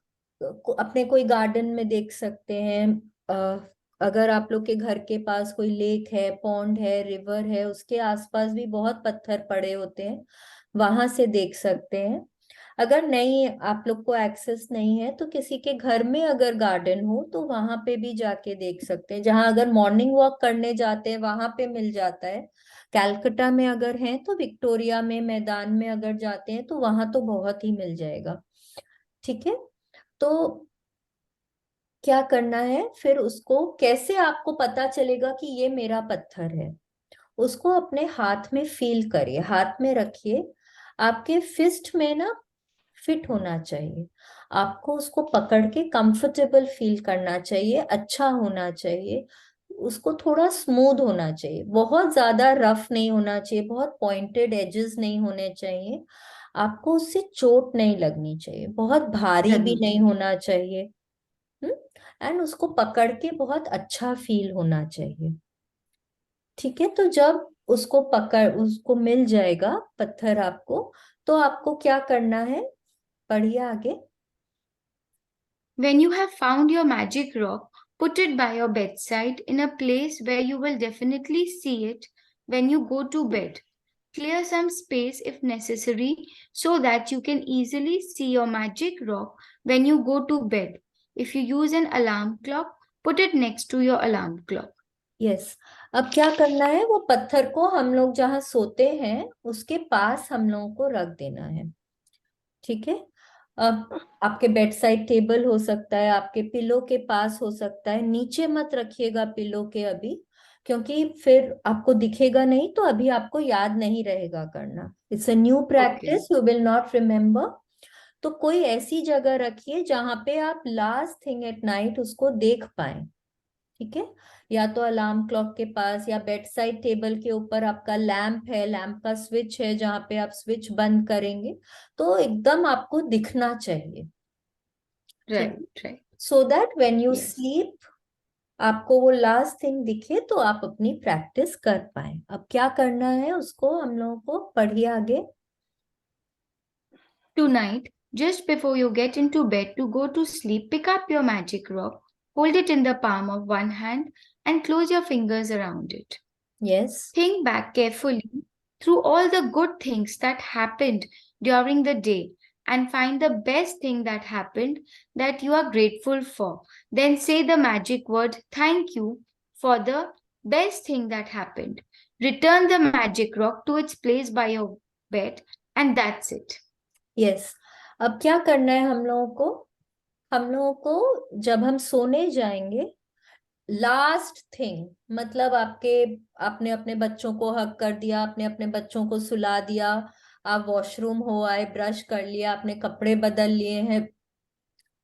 अपने कोई गार्डन में देख सकते हैं, अ, अगर आप लोग के घर के पास कोई लेक है, पॉन्ड है, रिवर है, उसके आसपास भी बहुत पत्थर पड़े होते हैं, वहां से देख सकते हैं। अगर नहीं, आप लोग को एक्सेस नहीं है, तो किसी के घर में अगर गार्डन हो तो वहां पे भी जाके देख सकते हैं, जहां अगर मॉर्निंग वॉक करने जाते हैं वहां पे मिल जाता है। कैलकटा में अगर है तो विक्टोरिया में मैदान में अगर जाते हैं तो वहां तो बहुत ही मिल जाएगा। ठीक है, तो क्या करना है फिर, उसको कैसे आपको पता चलेगा कि ये मेरा पत्थर है, उसको अपने हाथ में फील करिए, हाथ में रखिए, आपके फिस्ट में ना फिट होना चाहिए, आपको उसको पकड़ के कंफर्टेबल फील करना चाहिए, अच्छा होना चाहिए, उसको थोड़ा स्मूथ होना चाहिए, बहुत ज्यादा रफ नहीं होना चाहिए, बहुत पॉइंटेड एजेस नहीं होने चाहिए, आपको उससे चोट नहीं लगनी चाहिए, बहुत भारी भी लगनी नहीं चाहिए। होना चाहिए। एंड उसको पकड़ के बहुत अच्छा फील होना चाहिए। ठीक है, तो जब उसको पकड़, उसको मिल जाएगा पत्थर आपको, तो आपको क्या करना है, पढ़िए आगे। When you have found your magic rock, put it by your bedside in a place where you will definitely see it when you go to bed. Clear some space if necessary so that you can easily see your magic rock when you go to bed. If you use an alarm clock, put it next to your alarm clock. Yes, अब क्या करना है, वो पत्थर को हम लोग जहाँ सोते हैं उसके पास हम लोगों को रख देना है। ठीक है, अब आपके बेड साइड टेबल हो सकता है, आपके पिलो के पास हो सकता है, नीचे मत रखिएगा पिलो के अभी, क्योंकि फिर आपको दिखेगा नहीं, तो अभी आपको याद नहीं रहेगा करना, it's a new Okay. Practice, you will not remember. तो कोई ऐसी जगह रखिए जहां पे आप लास्ट थिंग एट नाइट उसको देख पाए। ठीक है, या तो अलार्म क्लॉक के पास, या बेड साइड टेबल के ऊपर आपका लैंप है, लैंप का स्विच है, जहां पे आप स्विच बंद करेंगे तो एकदम आपको दिखना चाहिए। ठीक Right, है, right. So that when you Yes. Sleep आपको वो लास्ट थिंग दिखे, तो आप अपनी प्रैक्टिस कर पाए। अब क्या करना है, उसको हम लोगों को पढ़िए आगे। Tonight, just before you get into bed to go to sleep, pick up your magic rock. Hold it in the palm of one hand and close your fingers around it. Yes. Think back carefully through all the good things that happened during the day and find the best thing that happened that you are grateful for. Then say the magic word thank you for the best thing that happened. Return the magic rock to its place by your bed, and that's it. Yes. अब क्या करना है हम लोगों को? हम लोगों को जब हम सोने जाएंगे, लास्ट थिंग, मतलब आपने अपने बच्चों को हक कर दिया, आपने अपने बच्चों को सुला दिया, आप वॉशरूम हो आए, ब्रश कर लिया, आपने कपड़े बदल लिए हैं,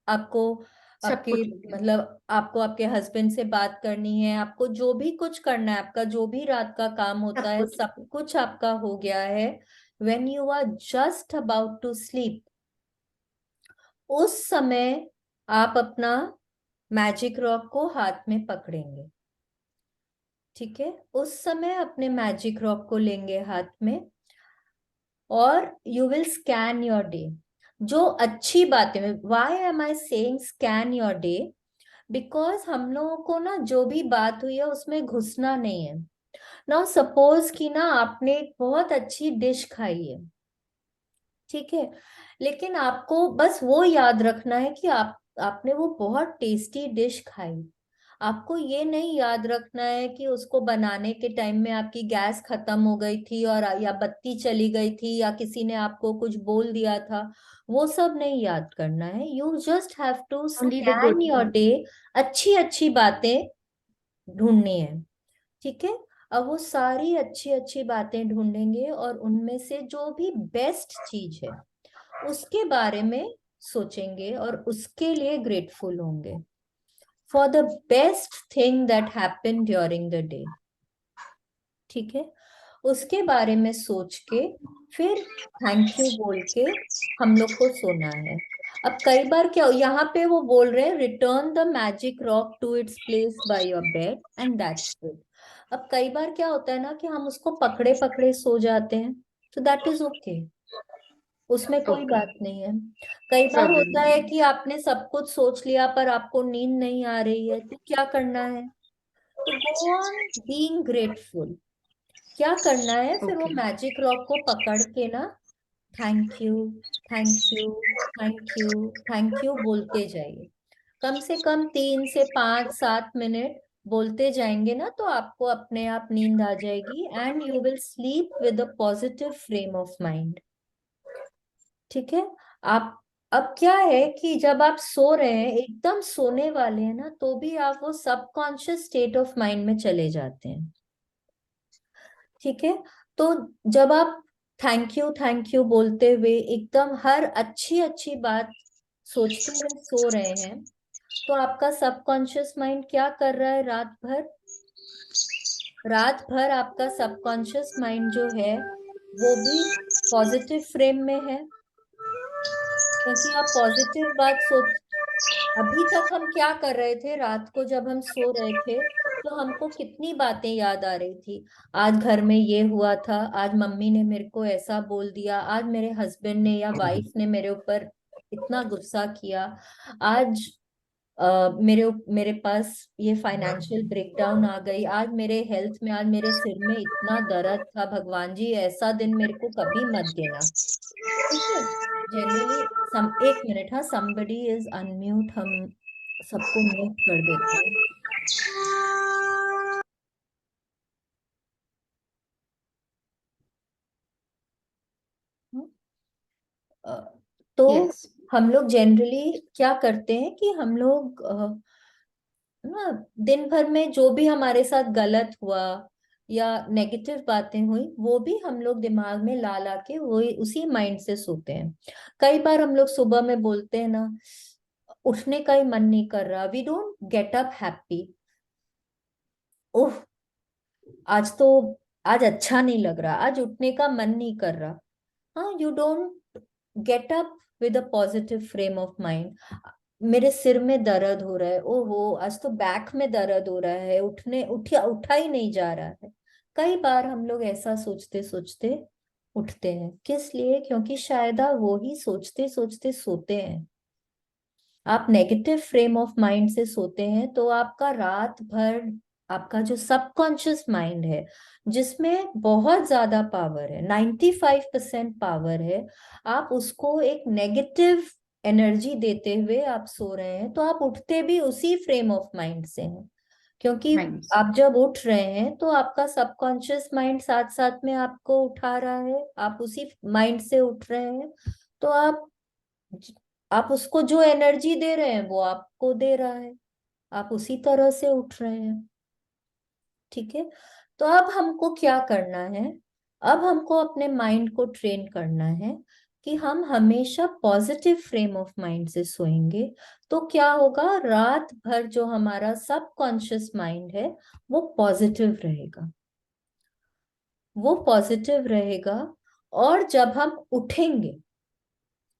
आपको सब आपके कुछ हो गया। मतलब आपको आपके हस्बैंड से बात करनी है, आपको जो भी कुछ करना है, आपका जो भी रात का काम होता सब है, कुछ हो सब गया। कुछ आपका हो गया है। when you are just about to sleep, उस समय आप अपना मैजिक रॉक को हाथ में पकड़ेंगे। ठीक है, उस समय अपने मैजिक रॉक को लेंगे हाथ में, और you will scan your day. जो अच्छी बातें, why am I saying scan your day? Because हम लोगों को ना जो भी बात हुई है उसमें घुसना नहीं है। नाउ सपोज कि ना आपने एक बहुत अच्छी डिश खाई है, ठीक है, लेकिन आपको बस वो याद रखना है कि आपने वो बहुत टेस्टी डिश खाई। आपको ये नहीं याद रखना है कि उसको बनाने के टाइम में आपकी गैस खत्म हो गई थी, और या बत्ती चली गई थी, या किसी ने आपको कुछ बोल दिया था। वो सब नहीं याद करना है। You just have to Only the good scan your thing. Day. अच्छी अच्छी बातें ढूंढनी है। ठीक है, अब वो सारी अच्छी अच्छी बातें ढूंढेंगे, और उनमें से जो भी बेस्ट चीज है उसके बारे में सोचेंगे, और उसके लिए ग्रेटफुल होंगे, for the best thing that happen during the day. ठीक है, उसके बारे में सोच के फिर थैंक यू बोल के हम लोग को सोना है। अब कई बार क्या, यहाँ पे वो बोल रहे हैं return the magic rock to its place by your bed and that's it. अब कई बार क्या होता है ना कि हम उसको पकड़े पकड़े सो जाते हैं, तो दैट इज ओके, उसमें कोई Okay. बात नहीं है। कई बार Problem. होता है कि आपने सब कुछ सोच लिया पर आपको नींद नहीं आ रही है, तो क्या करना है? तो गो ऑन बीइंग ग्रेटफुल। क्या करना है फिर? वो Okay. मैजिक रॉक को पकड़ के ना thank you, thank you, thank you, thank you बोलते जाइए। कम से कम 3 से 5 7 मिनट बोलते जाएंगे ना, तो आपको अपने आप नींद आ जाएगी, and you will sleep with a positive frame of mind. ठीक है। आप अब क्या है कि जब आप सो रहे हैं, एकदम सोने वाले हैं ना, तो भी आप वो सबकॉन्शियस स्टेट ऑफ माइंड में चले जाते हैं। ठीक है, तो जब आप थैंक यू बोलते हुए एकदम हर अच्छी अच्छी बात सोचते हुए सो रहे हैं, तो आपका सबकॉन्शियस माइंड क्या कर रहा है? रात भर, रात भर आपका सबकॉन्शियस माइंड जो है वो भी पॉजिटिव फ्रेम में है, क्योंकि आप पॉजिटिव बात सोच। अभी तक हम क्या कर रहे थे? रात को जब हम सो रहे थे तो हमको कितनी बातें याद आ रही थी। आज घर में ये हुआ था, आज मम्मी ने मेरे को ऐसा बोल दिया, आज मेरे हस्बैंड ने या वाइफ ने मेरे ऊपर इतना गुस्सा किया, आज मेरे पास ये फाइनेंशियल ब्रेकडाउन आ गई, आज मेरे हेल्थ में, आज मेरे सिर में इतना दर्द था, भगवान जी ऐसा दिन मेरे को कभी मत देना। ठीक है, जनरली सम, एक मिनट, हाँ, somebody इज अनम्यूट, हम सबको म्यूट कर देते हैं। हम्म, अ, तो Yes. हम लोग जनरली क्या करते हैं कि हम लोग ना दिन भर में जो भी हमारे साथ गलत हुआ या नेगेटिव बातें हुई, वो भी हम लोग दिमाग में ला ला के वही उसी माइंड से सोते हैं। कई बार हम लोग सुबह में बोलते हैं ना, उठने का ही मन नहीं कर रहा, we don't get up happy, oh आज तो, आज अच्छा नहीं लग रहा, आज उठने का मन नहीं कर रहा। हाँ, you don't get up with a positive frame of mind. मेरे सिर में दर्द हो रहा है, ओहो आज तो बैक में दर्द हो रहा है, उठा ही नहीं जा रहा है। कई बार हम लोग ऐसा सोचते सोचते उठते हैं, किस लिए? क्योंकि शायद वो ही सोचते सोचते सोते हैं। आप नेगेटिव फ्रेम ऑफ माइंड से सोते हैं तो आपका रात भर, आपका जो सबकॉन्शियस माइंड है, जिसमें बहुत ज्यादा पावर है, 95% पावर है, आप उसको एक नेगेटिव एनर्जी देते हुए आप सो रहे हैं, तो आप उठते भी उसी फ्रेम ऑफ माइंड से हैं। क्योंकि माइंड्स। आप जब उठ रहे हैं तो आपका सबकॉन्शियस माइंड साथ साथ में आपको उठा रहा है, आप उसी माइंड से उठ रहे हैं। तो आप उसको जो एनर्जी दे रहे हैं वो आपको दे रहा है, आप उसी तरह से उठ रहे हैं। ठीक है। तो अब हमको क्या करना है? अब हमको अपने माइंड को ट्रेन करना है कि हम हमेशा पॉजिटिव फ्रेम ऑफ माइंड से सोएंगे। तो क्या होगा, रात भर जो हमारा सबकॉन्शियस माइंड है वो पॉजिटिव रहेगा, वो पॉजिटिव रहेगा। और जब हम उठेंगे,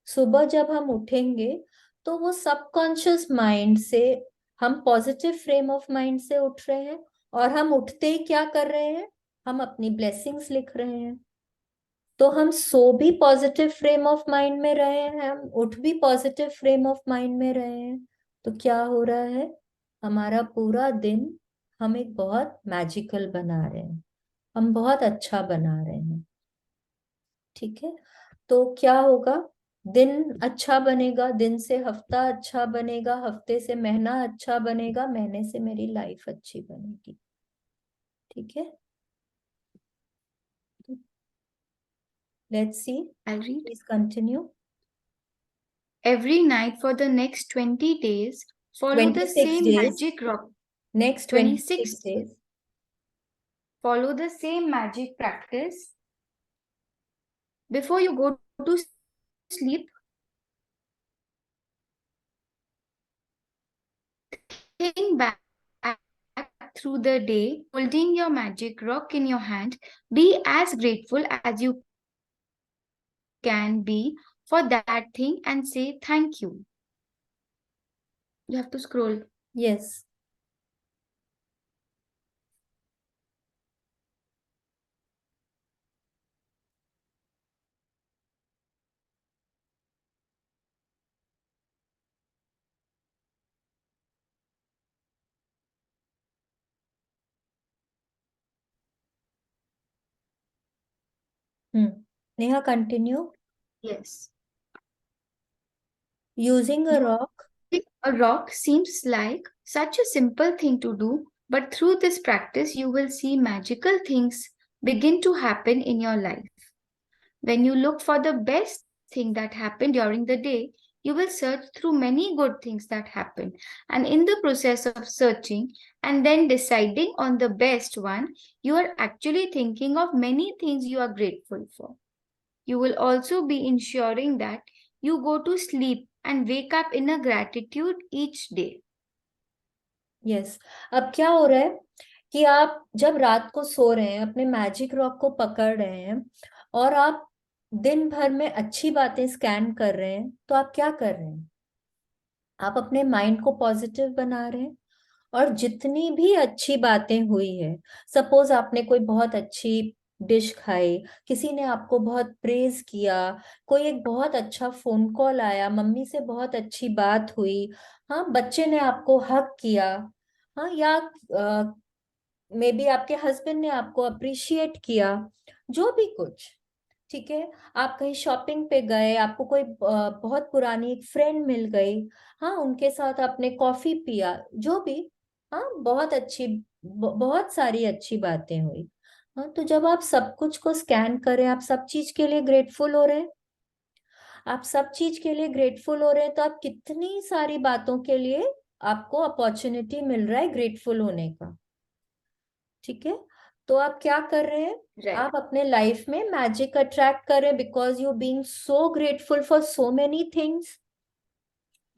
सुबह जब हम उठेंगे, तो वो सबकॉन्शियस माइंड से, हम पॉजिटिव फ्रेम ऑफ माइंड से उठ रहे हैं, और हम उठते ही क्या कर रहे हैं, हम अपनी ब्लेसिंग्स लिख रहे हैं। तो हम सो भी पॉजिटिव फ्रेम ऑफ माइंड में रहे हैं, हम उठ भी पॉजिटिव फ्रेम ऑफ माइंड में रहे हैं। तो क्या हो रहा है, हमारा पूरा दिन हम एक बहुत मैजिकल बना रहे हैं, हम बहुत अच्छा बना रहे हैं। ठीक है। तो क्या होगा, दिन अच्छा बनेगा, दिन से हफ्ता अच्छा बनेगा, हफ्ते से महीना अच्छा बनेगा, महीने से मेरी लाइफ अच्छी बनेगी। ठीक है। Let's see, I'll read. Please continue. Every night for the next 20 days, follow the 26 same days, magic rock. Next 26 26, days. follow the same magic practice. Before you go to sleep, think back through the day, holding your magic rock in your hand. Be as grateful as you can be for that thing and say thank you. You have to scroll. Yes. Neha continue. Yes. Using a You rock. A rock seems like such a simple thing to do, but through this practice, you will see magical things begin to happen in your life. When you look for the best thing that happened during the day, you will search through many good things that happened. And in the process of searching and then deciding on the best one, you are actually thinking of many things you are grateful for. You will also be ensuring that you go to sleep and wake up in a gratitude each day. Yes. अब क्या हो रहा है कि आप जब रात को सो रहे हैं, अपने मैजिक रॉक को पकड़ रहे हैं, और आप दिन भर में अच्छी बातें स्कैन कर रहे हैं, तो आप क्या कर रहे हैं, आप अपने माइंड को पॉजिटिव बना रहे हैं। और जितनी भी अच्छी बातें हुई है, सपोज आपने कोई बहुत अच्छी डिश खाई, किसी ने आपको बहुत प्रेज किया, कोई एक बहुत अच्छा फोन कॉल आया, मम्मी से बहुत अच्छी बात हुई, हाँ, बच्चे ने आपको हक किया, हाँ, या मे बी आपके हस्बैंड ने आपको अप्रिशिएट किया, जो भी कुछ। ठीक है। आप कहीं शॉपिंग पे गए, आपको कोई बहुत पुरानी एक फ्रेंड मिल गई, हाँ, उनके साथ आपने कॉफी पिया, जो भी, हाँ, बहुत अच्छी, बहुत सारी अच्छी बातें हुई। हाँ, तो जब आप सब कुछ को स्कैन करें, आप सब चीज के लिए ग्रेटफुल हो रहे हैं, आप सब चीज के लिए ग्रेटफुल हो रहे हैं, तो आप कितनी सारी बातों के लिए आपको अपॉर्चुनिटी मिल रहा है ग्रेटफुल होने का। ठीक है। तो आप क्या कर रहे हैं, Right. आप अपने लाइफ में मैजिक अट्रैक्ट कर रहे हैं, because you being so grateful for so many things,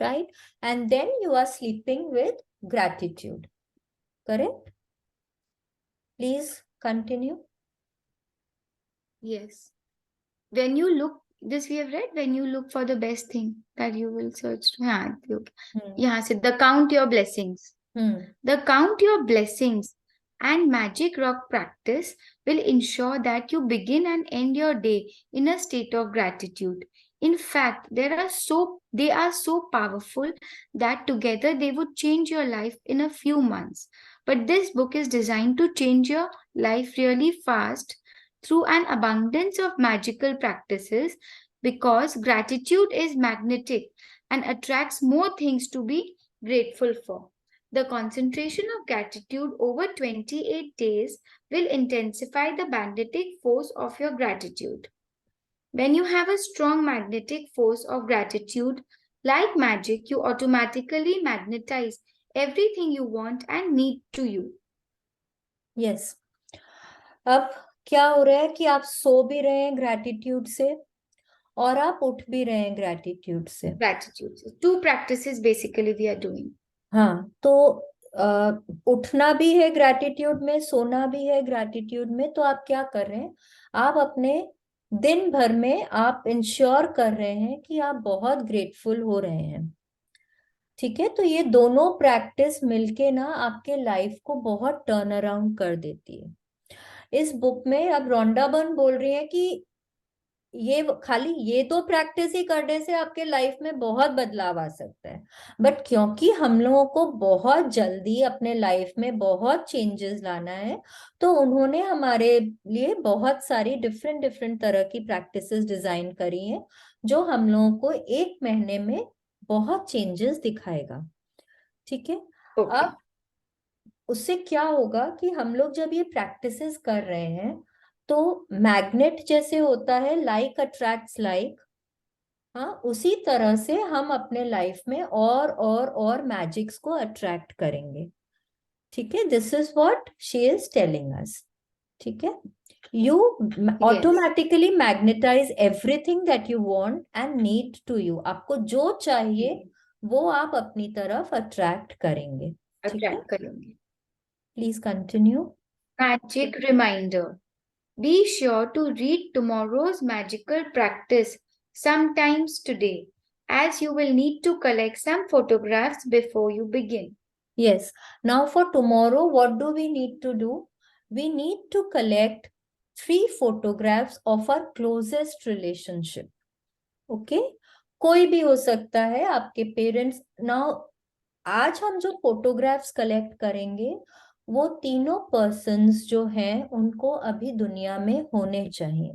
right? And then you are sleeping with gratitude. Correct. Please continue. Yes. When you look, this we have read, when you look for the best thing that you will search. हाँ, look. हम्म। यहाँ से the count your blessings. Hmm. The count your blessings and magic rock practice will ensure that you begin and end your day in a state of gratitude. In fact, they are so powerful that together they would change your life in a few months. But this book is designed to change your life really fast through an abundance of magical practices, because gratitude is magnetic and attracts more things to be grateful for. The concentration of gratitude over 28 days will intensify the magnetic force of your gratitude. When you have a strong magnetic force of gratitude, like magic, you automatically magnetize everything you want and need to you. Yes. अब क्या हो रहा है कि आप सो भी रहे हैं ग्रैटिट्यूड से और आप उठ भी रहे हैं ग्रैटिट्यूड से. Gratitude. So, two practices basically we are doing. हाँ, तो उठना भी है ग्रैटिट्यूड में, सोना भी है ग्रैटिट्यूड में. तो आप क्या कर रहे हैं, आप अपने दिन भर में आप इंश्योर कर रहे हैं कि आप बहुत ग्रेटफुल हो रहे हैं. ठीक है, तो ये दोनों प्रैक्टिस मिलके ना आपके लाइफ को बहुत टर्न अराउंड कर देती है. इस बुक में अब रोंडा बर्न बोल रही है कि ये खाली ये दो प्रैक्टिस ही करने से आपके लाइफ में बहुत बदलाव आ सकता है. बट क्योंकि हम लोगों को बहुत जल्दी अपने लाइफ में बहुत चेंजेस लाना है, तो उन्होंने हमारे लिए बहुत सारी डिफरेंट डिफरेंट तरह की प्रैक्टिसेस डिजाइन करी हैं, जो हम लोगों को 1 महीने में बहुत चेंजेस दिखाएगा. ठीक है. Okay. अब उससे क्या होगा कि हम लोग जब ये प्रैक्टिसेस कर रहे हैं, तो मैग्नेट जैसे होता है, लाइक अट्रैक्ट्स लाइक, हाँ, उसी तरह से हम अपने लाइफ में और मैजिक्स को अट्रैक्ट करेंगे. ठीक है, this is what she is telling us. ठीक है, you automatically magnetize everything that you want and need to you. आपको जो चाहिए वो आप अपनी तरफ अट्रैक्ट करेंगे. ठीक है, Attract करेंगे. Please continue. Magic reminder. Be sure to read tomorrow's magical practice sometimes today, as you will need to collect some photographs before you begin. Yes. Now for tomorrow, what do we need to do? We need to collect 3 photographs of our closest relationship. Okay? कोई भी हो सकता है, आपके parents. Now आज हम जो photographs collect करेंगे, वो तीनों पर्सन्स जो हैं उनको अभी दुनिया में होने चाहिए.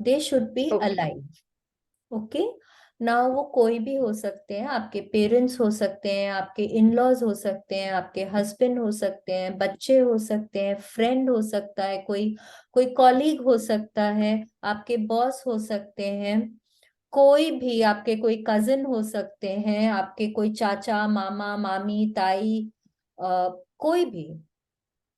They should be Okay. Alive. Okay. ना वो कोई भी हो सकते हैं, आपके पेरेंट्स हो सकते हैं, आपके इन लॉज हो सकते हैं, आपके हस्बैंड हो सकते हैं, बच्चे हो सकते हैं, फ्रेंड हो सकता है, कोई कोई कॉलीग हो सकता है, आपके बॉस हो सकते हैं, कोई भी, आपके कोई कजिन हो सकते हैं, आपके कोई चाचा, मामा, मामी, ताई, कोई भी.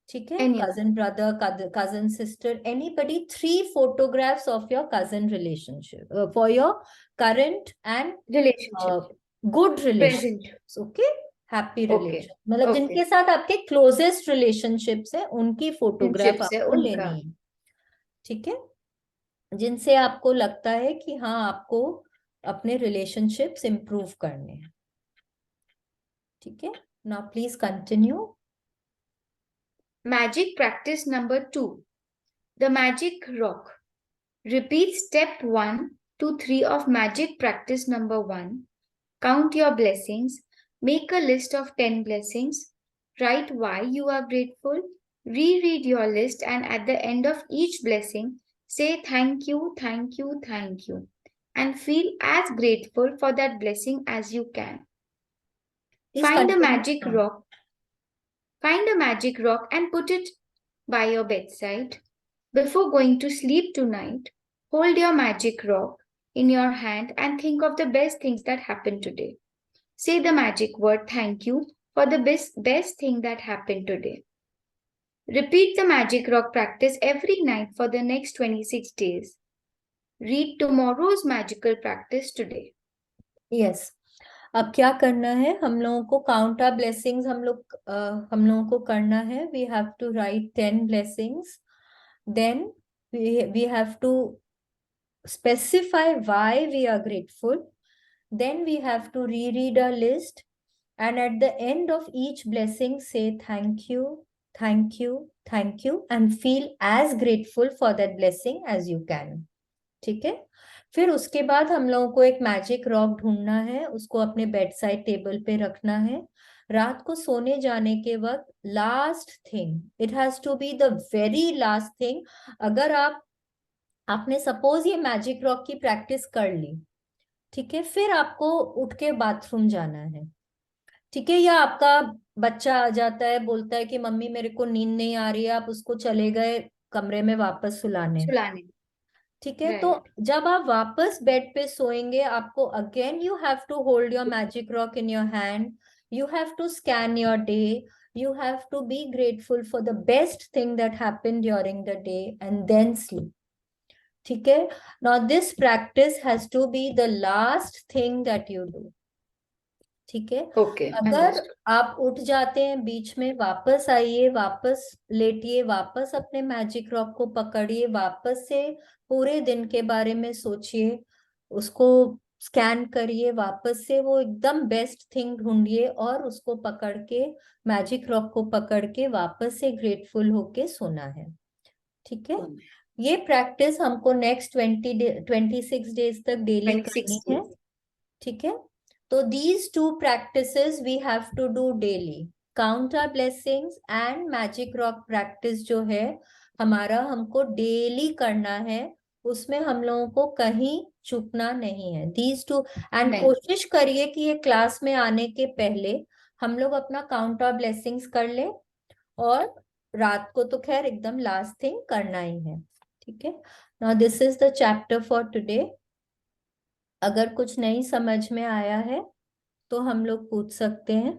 ठीक है, Anyone. Cousin brother, cousin sister, anybody. 3 photographs of your cousin relationship, for your current and Relationship. good Present. relationships. Okay, happy Okay. Relation, मतलब Okay. जिनके साथ आपके क्लोजेस्ट रिलेशनशिप्स है, उनकी फोटोग्राफ Relationships है आपको उनका. लेनी है. ठीक है, जिनसे आपको लगता है कि हाँ, आपको अपने रिलेशनशिप्स इंप्रूव करने हैं. ठीक है, now please continue. Magic practice number 2. The magic rock. Repeat step 1 to 3 of magic practice number 1. Count your blessings. Make a list of 10 blessings. Write why you are grateful. Reread your list, and at the end of each blessing, say thank you, thank you, thank you, and feel as grateful for that blessing as you can. Find a magic rock. Find a magic rock and put it by your bedside. Before going to sleep tonight, hold your magic rock in your hand and think of the best things that happened today. Say the magic word thank you for the best thing that happened today. Repeat the magic rock practice every night for the next 26 days. Read tomorrow's magical practice today. Yes. अब क्या करना है, हम लोगों को count our blessings हम लोगों को करना है. We have to write 10 blessings. Then we have to specify why we are grateful. Then we have to reread our list, and at the end of each blessing say thank you, thank you, thank you, and feel as grateful for that blessing as you can. ठीक है, फिर उसके बाद हम लोगों को एक magic rock ढूंढना है, उसको अपने बेड साइड टेबल पे रखना है। रात को सोने जाने के वक्त last thing, it has to be the very last thing. अगर आपने सपोज ये मैजिक रॉक की प्रैक्टिस कर ली, ठीक है, फिर आपको उठ के बाथरूम जाना है, ठीक है, या आपका बच्चा आ जाता है, बोलता है कि मम्मी मेरे को नींद नहीं आ रही है, आप उसको चले गए कमरे में वापस सुलाने, सुलाने। ठीक है। तो राइट। जब आप वापस बेड पे सोएंगे, आपको again you have to hold your magic rock in your hand, you have to scan your day, you have to be grateful for the best thing that happened during the day and then sleep, ठीक है। Now this practice has to be the last thing that you do, ठीक है। Okay, अगर understood. आप उठ जाते हैं बीच में, वापस आइए, वापस लेटिए, वापस अपने मैजिक रॉक को पकड़िए, वापस से पूरे दिन के बारे में सोचिए, उसको स्कैन करिए, वापस से वो एकदम बेस्ट थिंग ढूंढिए और उसको पकड़ के, मैजिक रॉक को पकड़ के वापस से ग्रेटफुल होके सोना है, ठीक है। ये प्रैक्टिस हमको नेक्स्ट 26 डेज तक डेली 26 करनी है, डेज। ठीक है। तो these two practices we have to do daily, count our blessings and magic rock practice जो है हमारा, हमको डेली करना है, उसमें हम लोगों को कहीं चूकना नहीं है। दीज टू, एंड नहीं। कोशिश करिए कि ये क्लास में आने के पहले हम लोग अपना काउंट आवर ब्लेसिंग्स कर ले, और रात को तो खैर एकदम लास्ट थिंग करना ही है, ठीक है। Now this is the chapter for today. अगर कुछ नहीं समझ में आया है तो हम लोग पूछ सकते हैं।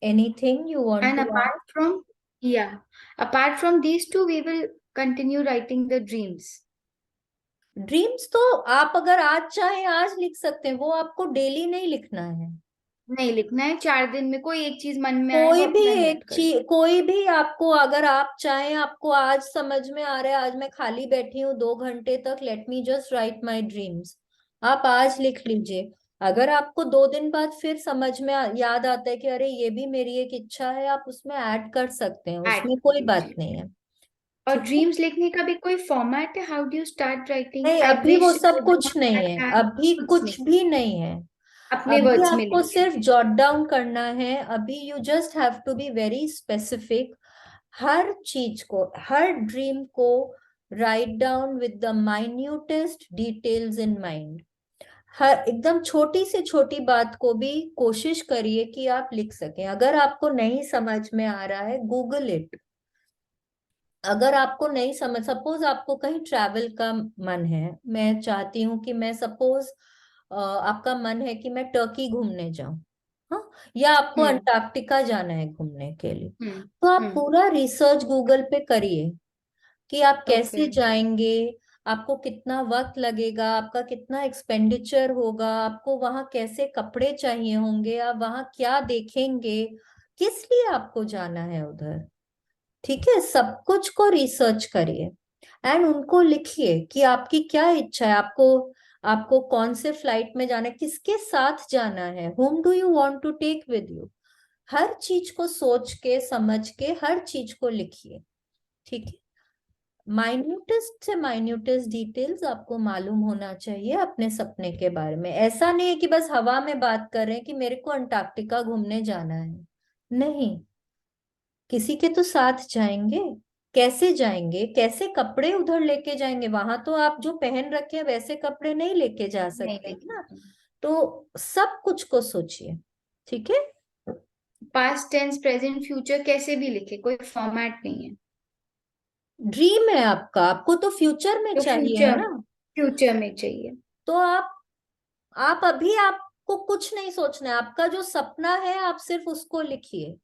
Anything you want And to apart ask? from, yeah, apart from these two, we will continue writing the dreams. Dreams तो आप अगर आज चाहे आज लिख सकते हैं, वो आपको डेली नहीं लिखना है। नहीं लिखना है, 4 दिन में कोई एक चीज मन में आए कोई वो भी अपना एक नोट कर चीज, कोई भी आपको, अगर आप चाहें, आपको आज समझ में आ रहा है, आज मैं खाली बैठी हूँ 2 घंटे तक, let me just right my dreams, आप आज लिख लीजिए। अगर आपको 2 दिन बाद फिर समझ में याद आता है कि अरे ये भी मेरी एक इच्छा है, आप उसमें ऐड कर सकते हैं, ऐड उसमें कर कोई बात लीजिए। नहीं है, और ठीक है। ड्रीम्स लिखने का भी कोई फॉर्मेट है? How do you start writing? नहीं, आई अभी वो विश, सब आई कुछ वांट, नहीं आई है, हैव, अभी कुछ नहीं। कुछ भी नहीं है। अपने अभी वर्ड्स में आपको लिखना सिर्फ है। जॉट डाउन करना है, अभी you just have to be very specific. हर चीज को, हर ड्रीम को write down with the minutest details in mind. हर एकदम छोटी से छोटी बात को भी कोशिश करिए कि आप लिख सकें। अगर आपको नहीं समझ में आ रहा है, गूगल इट। अगर आपको नहीं समझ, सपोज आपको कहीं ट्रैवल का मन है, मैं चाहती हूँ कि मैं सपोज, आपका मन है कि मैं टर्की घूमने जाऊं, हाँ, या आपको हम्म। अंटार्कटिका जाना है घूमने के लिए, हम्म। तो आप हम्म। पूरा रिसर्च गूगल पे करिए कि आप ओके। कैसे जाएंगे, आपको कितना वक्त लगेगा, आपका कितना एक्सपेंडिचर होगा, आपको वहां कैसे कपड़े चाहिए होंगे, आप वहां क्या देखेंगे, किस लिए आपको जाना है उधर, ठीक है। सब कुछ को रिसर्च करिए एंड उनको लिखिए कि आपकी क्या इच्छा है, आपको आपको कौन से फ्लाइट में जाना है, किसके साथ जाना है, whom do you want to take with you. हर चीज को सोच के समझ के हर चीज को लिखिए, ठीक है। माइन्यूटेस्ट से माइन्यूटेस्ट डिटेल्स आपको मालूम होना चाहिए अपने सपने के बारे में। ऐसा नहीं है कि बस हवा में बात कर रहे हैं कि मेरे को अंटार्कटिका घूमने जाना है, नहीं, किसी के तो साथ जाएंगे, कैसे जाएंगे, कैसे कपड़े उधर लेके जाएंगे, वहां तो आप जो पहन रखे हैं वैसे कपड़े नहीं लेके जा नहीं सकते हैं लिखना। ना। तो सब कुछ को सोचिए, ठीक है। पास्ट टेंस, प्रेजेंट, फ्यूचर कैसे भी लिखे, कोई फॉर्मेट नहीं है। ड्रीम है आपका, आपको तो फ्यूचर में तो चाहिए है फ्यूचर, ना। फ्यूचर में चाहिए। तो आप अभी, आपको कुछ नहीं सोचना है, आपका जो सपना है आप सिर्फ उसको लिखिए।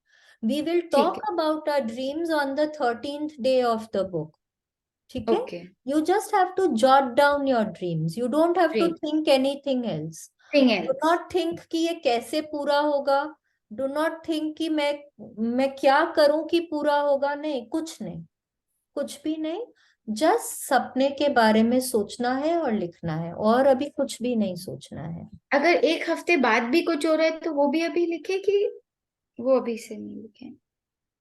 वी विल ठीक टॉक है। About our dreams on the 13th day of the book, ठीक है। Okay. You just have to jot down your dreams. You don't have to dream, think anything else. Thing Do else. not think कि ये कैसे पूरा होगा। Do not think कि मैं क्या करूं कि पूरा होगा, नहीं, कुछ नहीं, कुछ भी नहीं। जस्ट सपने के बारे में सोचना है और लिखना है, और अभी कुछ भी नहीं सोचना है। अगर एक हफ्ते बाद भी कुछ हो रहा है तो वो भी अभी लिखे कि वो अभी से नहीं लिखे?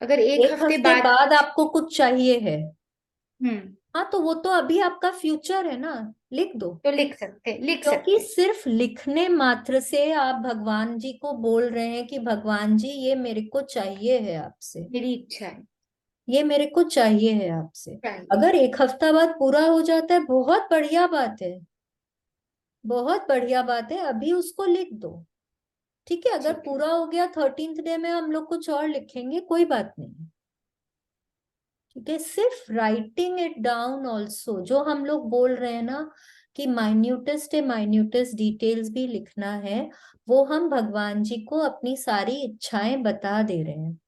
अगर एक एक हफ्ते हफ्ते बाद बाद कुछ, आपको कुछ चाहिए है, हम्म, हाँ, तो वो तो अभी आपका फ्यूचर है ना, लिख दो। तो लिख क्योंकि सकते हैं। सिर्फ लिखने मात्र से आप भगवान जी को बोल रहे हैं कि भगवान जी ये मेरे को चाहिए है आपसे, मेरी इच्छा है। ये मेरे को चाहिए है आपसे। चाहिए। अगर एक हफ्ता बाद पूरा हो जाता है, बहुत बढ़िया बात है, बहुत बढ़िया बात है, अभी उसको लिख दो। ठीक है, अगर ठीक है। पूरा हो गया 13th डे में हम लोग कुछ और लिखेंगे, कोई बात नहीं। ठीक है, सिर्फ राइटिंग इट डाउन ऑल्सो, जो हम लोग बोल रहे हैं ना कि माइन्यूटेस्ट माइन्यूटेस्ट डिटेल्स भी लिखना है, वो हम भगवान जी को अपनी सारी इच्छाएं बता दे रहे हैं।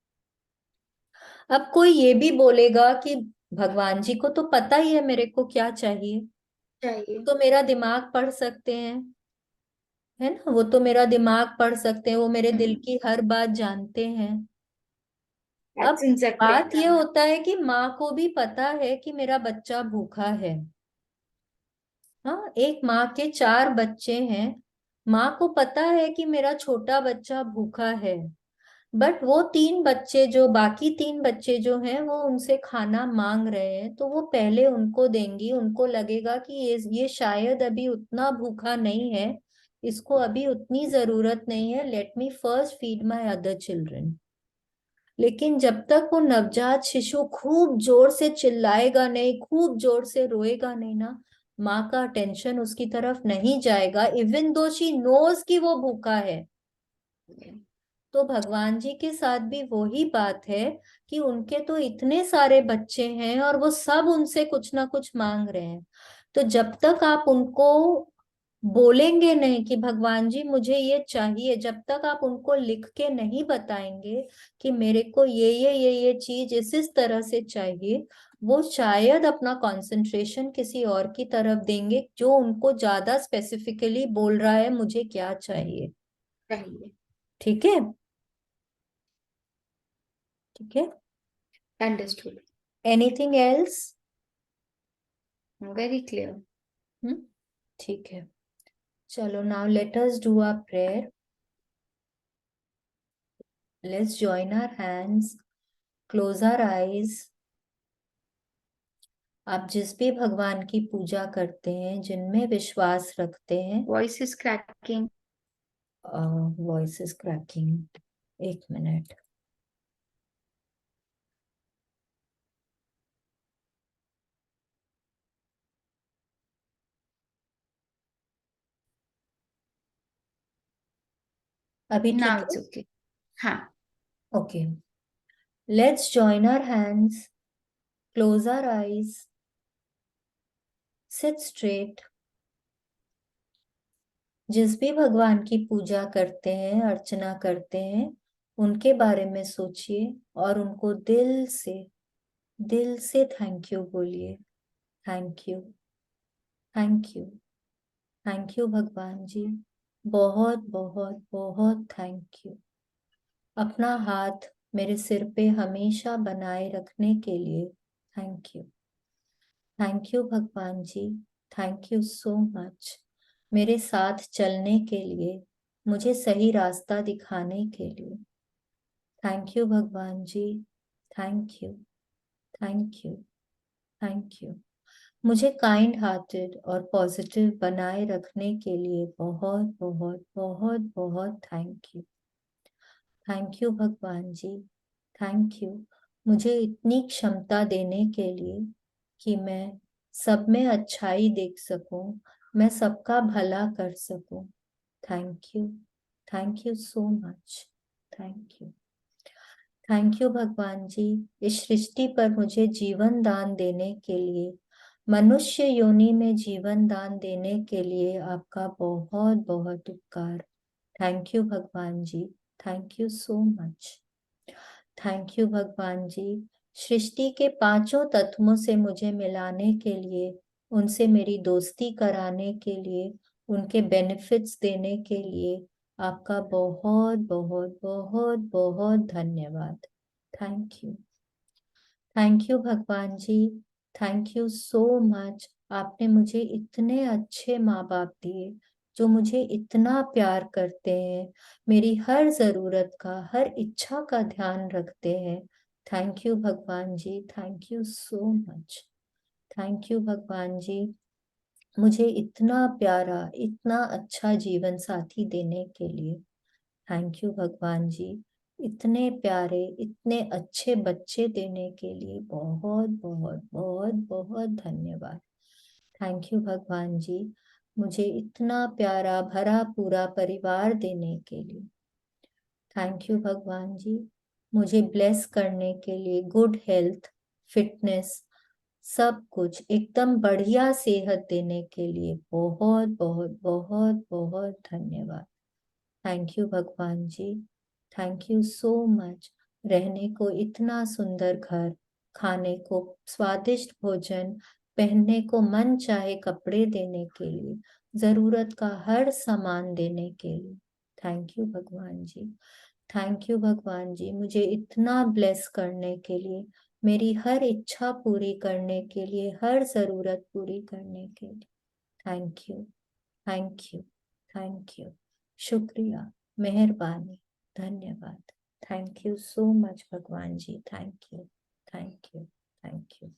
अब कोई ये भी बोलेगा कि भगवान जी को तो पता ही है मेरे को क्या चाहिए, चाहिए। तो मेरा दिमाग पढ़ सकते हैं, है ना, वो तो मेरा दिमाग पढ़ सकते हैं, वो मेरे दिल की हर बात जानते हैं। बात अब सुन सकते हैं बात ये ना। होता है कि माँ को भी पता है कि मेरा बच्चा भूखा है। हाँ, एक माँ के 4 बच्चे हैं, माँ को पता है कि मेरा छोटा बच्चा भूखा है। बट वो 3 बच्चे, जो बाकी 3 बच्चे जो हैं, वो उनसे खाना मांग रहे हैं, तो वो पहले उनको देंगी। उनको लगेगा कि ये शायद अभी उतना भूखा नहीं है, इसको अभी उतनी जरूरत नहीं है, let me first feed my other children. लेकिन जब तक वो नवजात शिशु खूब जोर से चिल्लाएगा नहीं, खूब जोर से रोएगा नहीं ना, माँ का अटेंशन उसकी तरफ नहीं जाएगा, इवन दो शी नोज कि वो भूखा है। तो भगवान जी के साथ भी वही बात है कि उनके तो इतने सारे बच्चे हैं और वो सब उनसे कुछ ना कुछ मांग रहे हैं। तो जब तक आप उनको बोलेंगे नहीं कि भगवान जी मुझे ये चाहिए, जब तक आप उनको लिख के नहीं बताएंगे कि मेरे को ये चीज इस तरह से चाहिए, वो शायद अपना कंसंट्रेशन किसी और की तरफ देंगे जो उनको ज्यादा स्पेसिफिकली बोल रहा है मुझे क्या चाहिए। चाहिए। ठीक है, ठीक है। Understood. Anything else? Very clear. Hmm, ठीक है। चलो, now let us do a prayer. Let's join our hands, close our eyes. आप जिस भी भगवान की पूजा करते हैं, जिनमें विश्वास रखते हैं, voice is cracking. Voice is cracking, 1 minute. अभी ठीक नाउ है? It's okay. हाँ। Okay, let's join our hands, close our eyes, sit straight. जिस भी भगवान की पूजा करते हैं, अर्चना करते हैं, उनके बारे में सोचिए और उनको दिल से थैंक यू बोलिए। Thank you, thank you, thank you भगवान जी, बहुत बहुत बहुत थैंक यू। अपना हाथ मेरे सिर पे हमेशा बनाए रखने के लिए थैंक यू। थैंक यू भगवान ji, thank you so much, मेरे साथ चलने के लिए, मुझे सही रास्ता दिखाने के लिए। थैंक यू भगवान ji, thank you, thank you, thank you. मुझे काइंड हार्टेड और पॉजिटिव बनाए रखने के लिए बहुत बहुत बहुत बहुत थैंक यू। थैंक यू भगवान जी, थैंक यू, मुझे इतनी क्षमता देने के लिए कि मैं सब में अच्छाई देख सकूं, मैं सबका भला कर सकूं। Thank you so much, thank you. Thank you भगवान जी, इस सृष्टि पर मुझे जीवन दान देने के लिए, मनुष्य योनि में जीवन दान देने के लिए आपका बहुत बहुत उपकार। थैंक यू भगवान ji, thank you so much. Thank you भगवान जी, सृष्टि के पांचों तत्वों से मुझे मिलाने के लिए, उनसे मेरी दोस्ती कराने के लिए, उनके बेनिफिट्स देने के लिए आपका बहुत बहुत बहुत बहुत धन्यवाद। थैंक यू, थैंक यू भगवान ji, thank you so much. आपने मुझे इतने अच्छे माँ बाप दिए जो मुझे इतना प्यार करते हैं, मेरी हर जरूरत का, हर इच्छा का ध्यान रखते हैं। थैंक यू भगवान ji, thank you so much. Thank you भगवान जी, मुझे इतना प्यारा, इतना अच्छा जीवन साथी देने के लिए। थैंक यू भगवान जी, इतने प्यारे, इतने अच्छे बच्चे देने के लिए बहुत बहुत बहुत बहुत धन्यवाद। थैंक यू भगवान जी, मुझे इतना प्यारा भरा पूरा परिवार देने के लिए। थैंक यू भगवान जी, मुझे ब्लेस करने के लिए गुड हेल्थ, फिटनेस, सब कुछ एकदम बढ़िया सेहत देने के लिए बहुत बहुत बहुत बहुत धन्यवाद। थैंक यू भगवान ji, thank you so much. रहने को इतना सुंदर घर, खाने को स्वादिष्ट भोजन, पहनने को मन चाहे कपड़े देने के लिए, जरूरत का हर सामान देने के लिए थैंक यू भगवान जी। थैंक यू भगवान जी, मुझे इतना ब्लेस करने के लिए, मेरी हर इच्छा पूरी करने के लिए, हर जरूरत पूरी करने के लिए। Thank you, thank you, thank you, शुक्रिया, मेहरबानी, धन्यवाद। थैंक यू सो मच भगवान ji, thank you, thank you, thank you.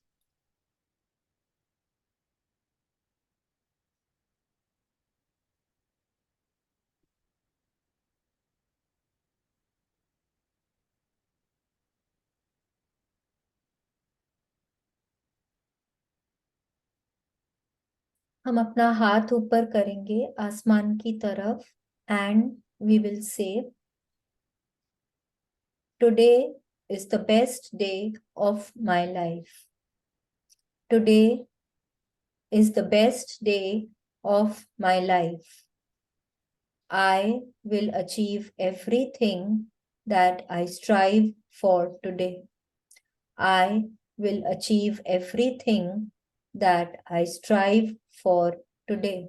हम अपना हाथ ऊपर करेंगे आसमान की तरफ and we will say, today is the best day of my life. Today is the best day of my life. I will achieve everything that I strive for today. I will achieve everything that I strive for today.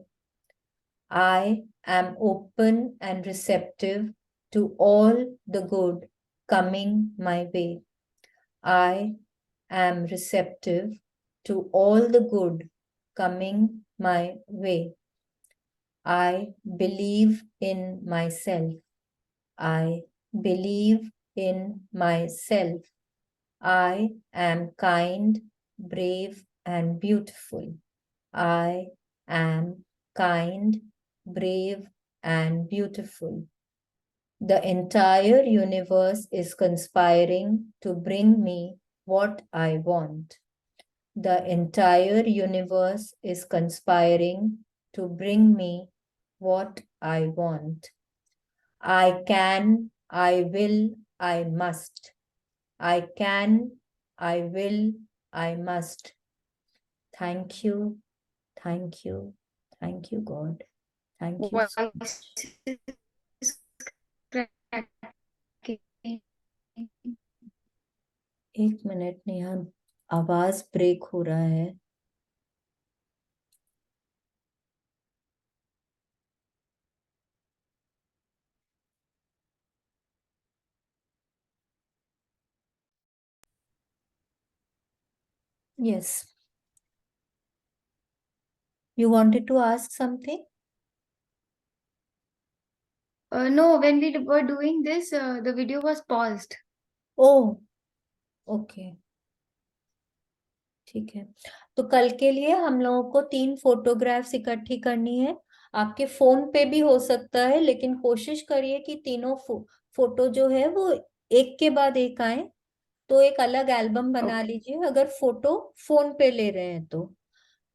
I am open and receptive to all the good coming my way. I am receptive to all the good coming my way. I believe in myself. I believe in myself. I am kind, brave, and beautiful. I am kind, brave, and beautiful. The entire universe is conspiring to bring me what I want. The entire universe is conspiring to bring me what I want. I can, I will, I must. I can, I will, I must. Thank you, thank you, thank you, God. Thank you so Voice much. is cracking. एक minute Neha, आवाज break हो रहा है। Yes. You wanted to ask something? No, when we were doing this, the video was paused. Oh, okay. ठीक है, तो कल के लिए हम लोगों को 3 फोटोग्राफ्स इकट्ठी करनी है। आपके फोन पे भी हो सकता है, लेकिन कोशिश करिए कि तीनों फोटो जो है वो एक के बाद एक आए। तो एक अलग एल्बम बना Okay. लीजिए अगर फोटो फोन पे ले रहे हैं तो।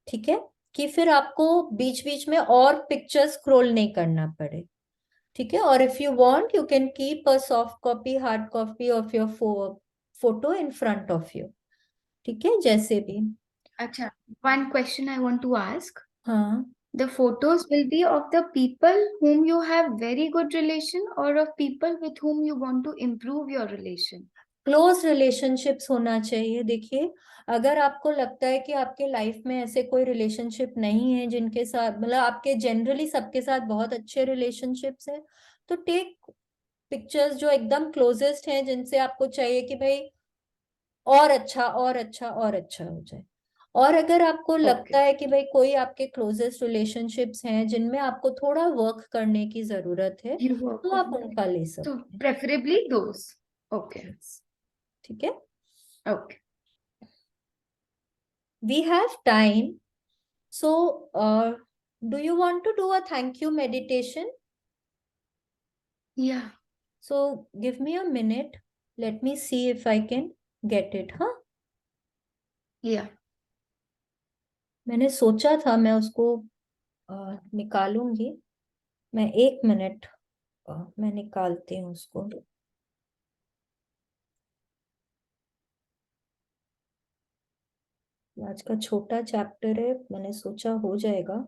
ठीक है, कि फिर आपको बीच बीच में और पिक्चर स्क्रॉल नहीं करना पड़े। ठीक है, और if you want you can keep a soft copy, hard copy of your photo in front of you. ठीक है, जैसे भी। Acha, one question I want to ask. हाँ, The photos will be of the people whom you have very good relation or of people with whom you want to improve your relation. Close relationships होना चाहिए। देखिए, अगर आपको लगता है कि आपके लाइफ में ऐसे कोई रिलेशनशिप नहीं है जिनके साथ, मतलब आपके जनरली सबके साथ बहुत अच्छे रिलेशनशिप्स हैं, तो टेक पिक्चर्स जो एकदम क्लोजेस्ट हैं, जिनसे आपको चाहिए कि भाई और अच्छा और अच्छा और अच्छा हो जाए। और अगर आपको लगता Okay. है कि भाई कोई आपके क्लोजेस्ट रिलेशनशिप्स हैं जिनमें आपको थोड़ा वर्क करने की जरूरत है, You work तो आप on it. उनका ले So सकते हैं। preferably those. Okay. ठीक है। Okay. We have time. So, do you want to do a thank you meditation? Yeah. So, give me a minute. Let me see if I can get it, huh? Yeah. मैंने सोचा था मैं उसको निकालूंगी. मैं 1 minute मैं निकालती हूँ उसको. आज का छोटा चैप्टर है, मैंने सोचा हो जाएगा.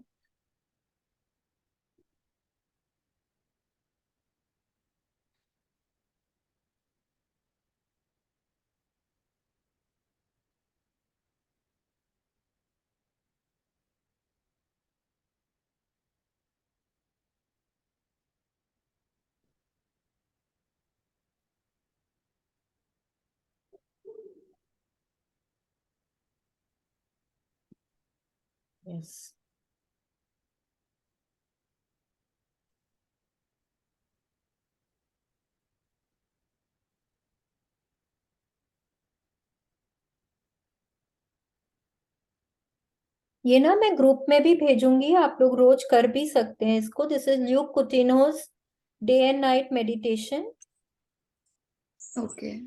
यस. ये ना मैं ग्रुप में भी भेजूंगी, आप लोग रोज कर भी सकते हैं इसको. This is Luke Coutinho's day and night meditation. Okay.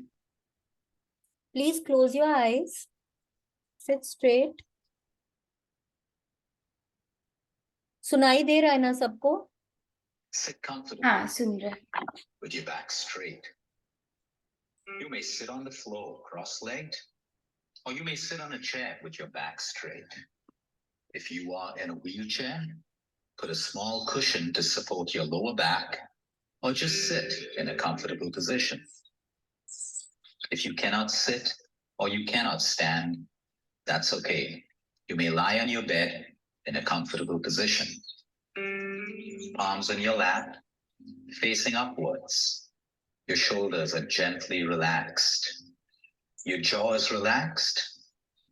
Please close your eyes, sit straight. सुनाई दे रहा है ना सबको? Sit हाँ, comfortably सुन रहे. with your back straight. You may sit on the floor cross-legged, or you may sit on a chair with your back straight. If you are in a wheelchair, put a small cushion to support your lower back, or just sit in a comfortable position. If you cannot sit or you cannot stand, that's okay. You may lie on your bed in a comfortable position. Palms on your lap, facing upwards. Your shoulders are gently relaxed. Your jaw is relaxed,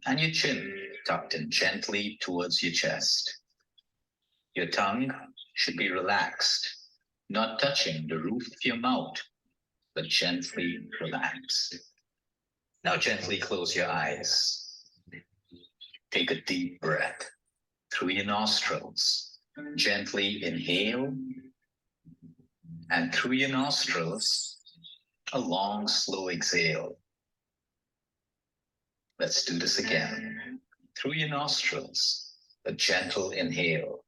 and your chin tucked in gently towards your chest. Your tongue should be relaxed, not touching the roof of your mouth, but gently relaxed. Now gently close your eyes. Take a deep breath through your nostrils. Gently inhale, and through your nostrils, a long, slow exhale. Let's do this again. Through your nostrils, a gentle inhale.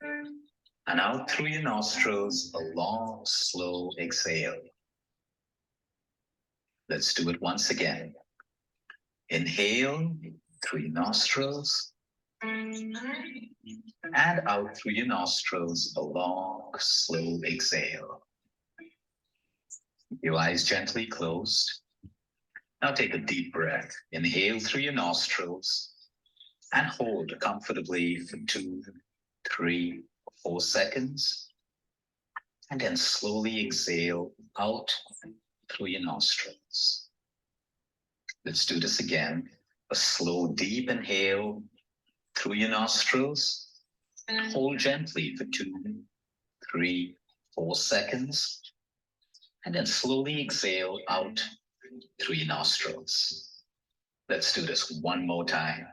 And out through your nostrils, a long, slow exhale. Let's do it once again. Inhale through your nostrils, and out through your nostrils, a long, slow exhale. Your eyes gently closed. Now take a deep breath. Inhale through your nostrils and hold comfortably for 2, 3, 4 seconds. And then slowly exhale out through your nostrils. Let's do this again. A slow, deep inhale through your nostrils. Hold gently for 2, 3, 4 seconds. And then slowly exhale out through your nostrils. Let's do this one more time.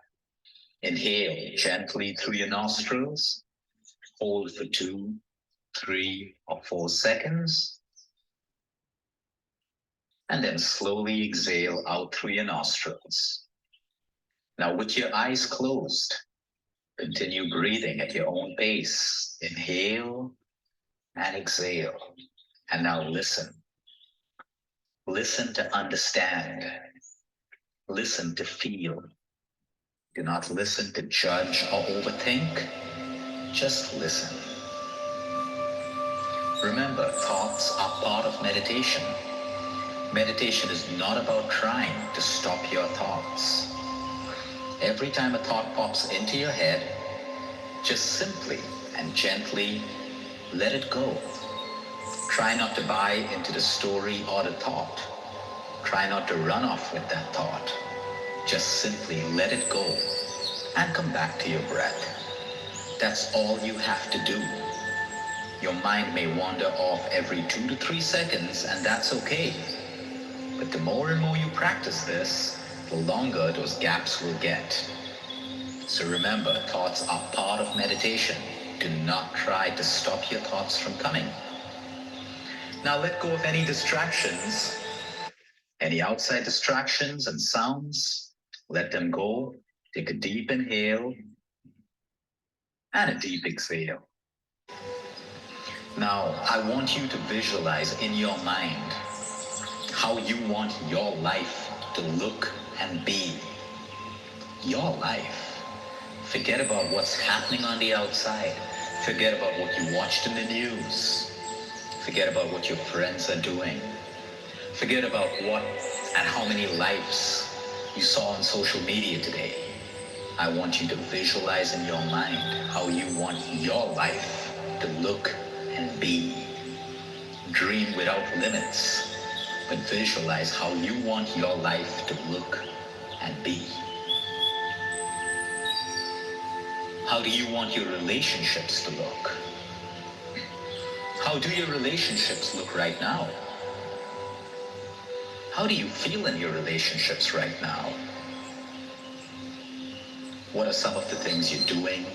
Inhale gently through your nostrils. Hold for 2, 3, or 4 seconds. And then slowly exhale out through your nostrils. Now, with your eyes closed, continue breathing at your own pace. Inhale and exhale. And now listen. Listen to understand. Listen to feel. Do not listen to judge or overthink. Just listen. Remember, thoughts are part of meditation. Meditation is not about trying to stop your thoughts. Every time a thought pops into your head, just simply and gently let it go. Try not to buy into the story or the thought. Try not to run off with that thought. Just simply let it go and come back to your breath. That's all you have to do. Your mind may wander off every 2 to 3 seconds, and that's okay. But the more and more you practice this, the longer those gaps will get. So remember, thoughts are part of meditation. Do not try to stop your thoughts from coming. Now let go of any distractions, any outside distractions and sounds. Let them go. Take a deep inhale and a deep exhale. Now, I want you to visualize in your mind how you want your life to look and be. Your life. Forget about what's happening on the outside. Forget about what you watched in the news. Forget about what your friends are doing. Forget about what and how many lives you saw on social media today. I want you to visualize in your mind how you want your life to look and be. Dream without limits, but visualize how you want your life to look and be. How do you want your relationships to look? How do your relationships look right now? How do you feel in your relationships right now? What are some of the things you're doing?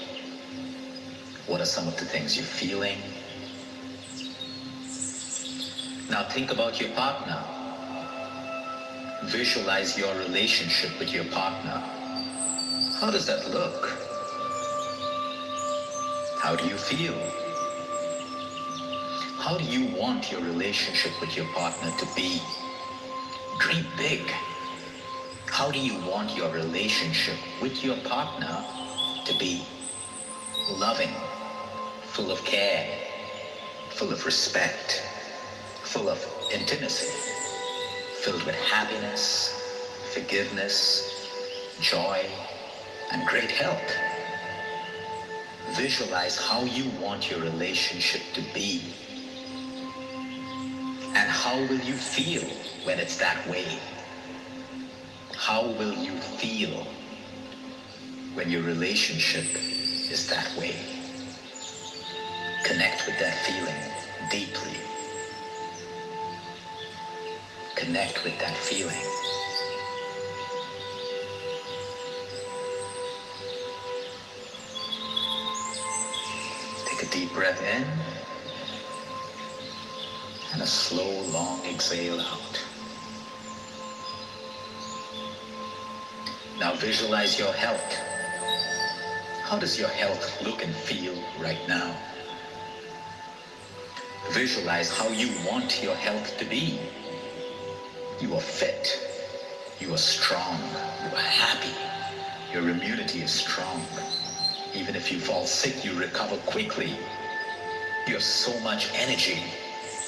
What are some of the things you're feeling? Now think about your partner. Visualize your relationship with your partner. How does that look? How do you feel? How do you want your relationship with your partner to be? Dream big. How do you want your relationship with your partner to be? Loving, full of care, full of respect, full of intimacy, filled with happiness, forgiveness, joy, and great health. Visualize how you want your relationship to be. And how will you feel when it's that way? How will you feel when your relationship is that way? Connect with that feeling deeply. Connect with that feeling. Take a deep breath in and a slow, long exhale out. Now visualize your health. How does your health look and feel right now? Visualize how you want your health to be. You are fit. You are strong. You are happy. Your immunity is strong. Even if you fall sick, you recover quickly. You have so much energy.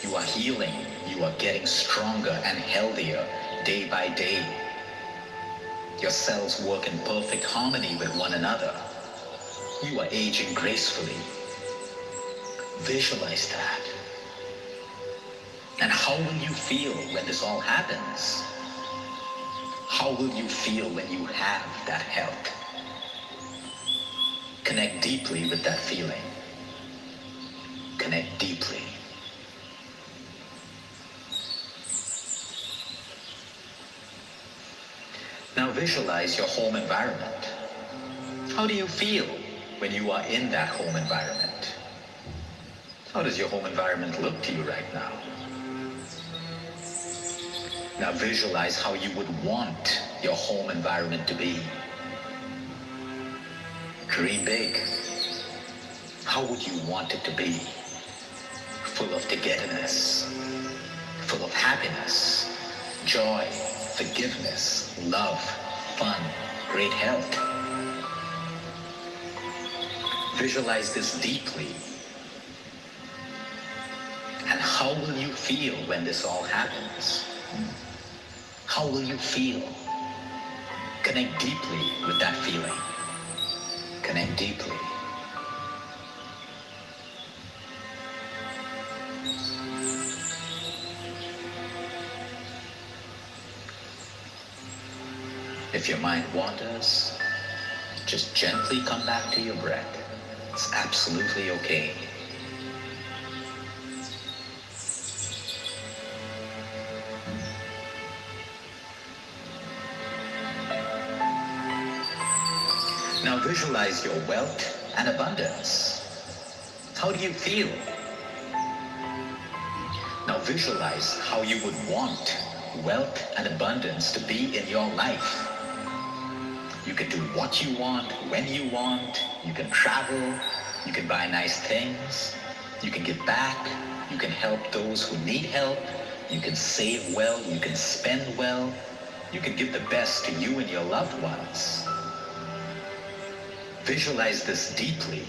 You are healing. You are getting stronger and healthier day by day. Your cells work in perfect harmony with one another. You are aging gracefully. Visualize that. And how will you feel when this all happens? How will you feel when you have that health? Connect deeply with that feeling. Connect deeply. Now visualize your home environment. How do you feel when you are in that home environment? How does your home environment look to you right now? Now visualize how you would want your home environment to be. Dream big. How would you want it to be? Full of togetherness, full of happiness, joy, forgiveness, love, fun, great health. Visualize this deeply. And how will you feel when this all happens? How will you feel? Connect deeply with that feeling. Connect deeply. If your mind wanders, just gently come back to your breath. It's absolutely okay. Now visualize your wealth and abundance. How do you feel? Now visualize how you would want wealth and abundance to be in your life. You can do what you want, when you want. You can travel. You can buy nice things. You can give back. You can help those who need help. You can save well. You can spend well. You can give the best to you and your loved ones. Visualize this deeply.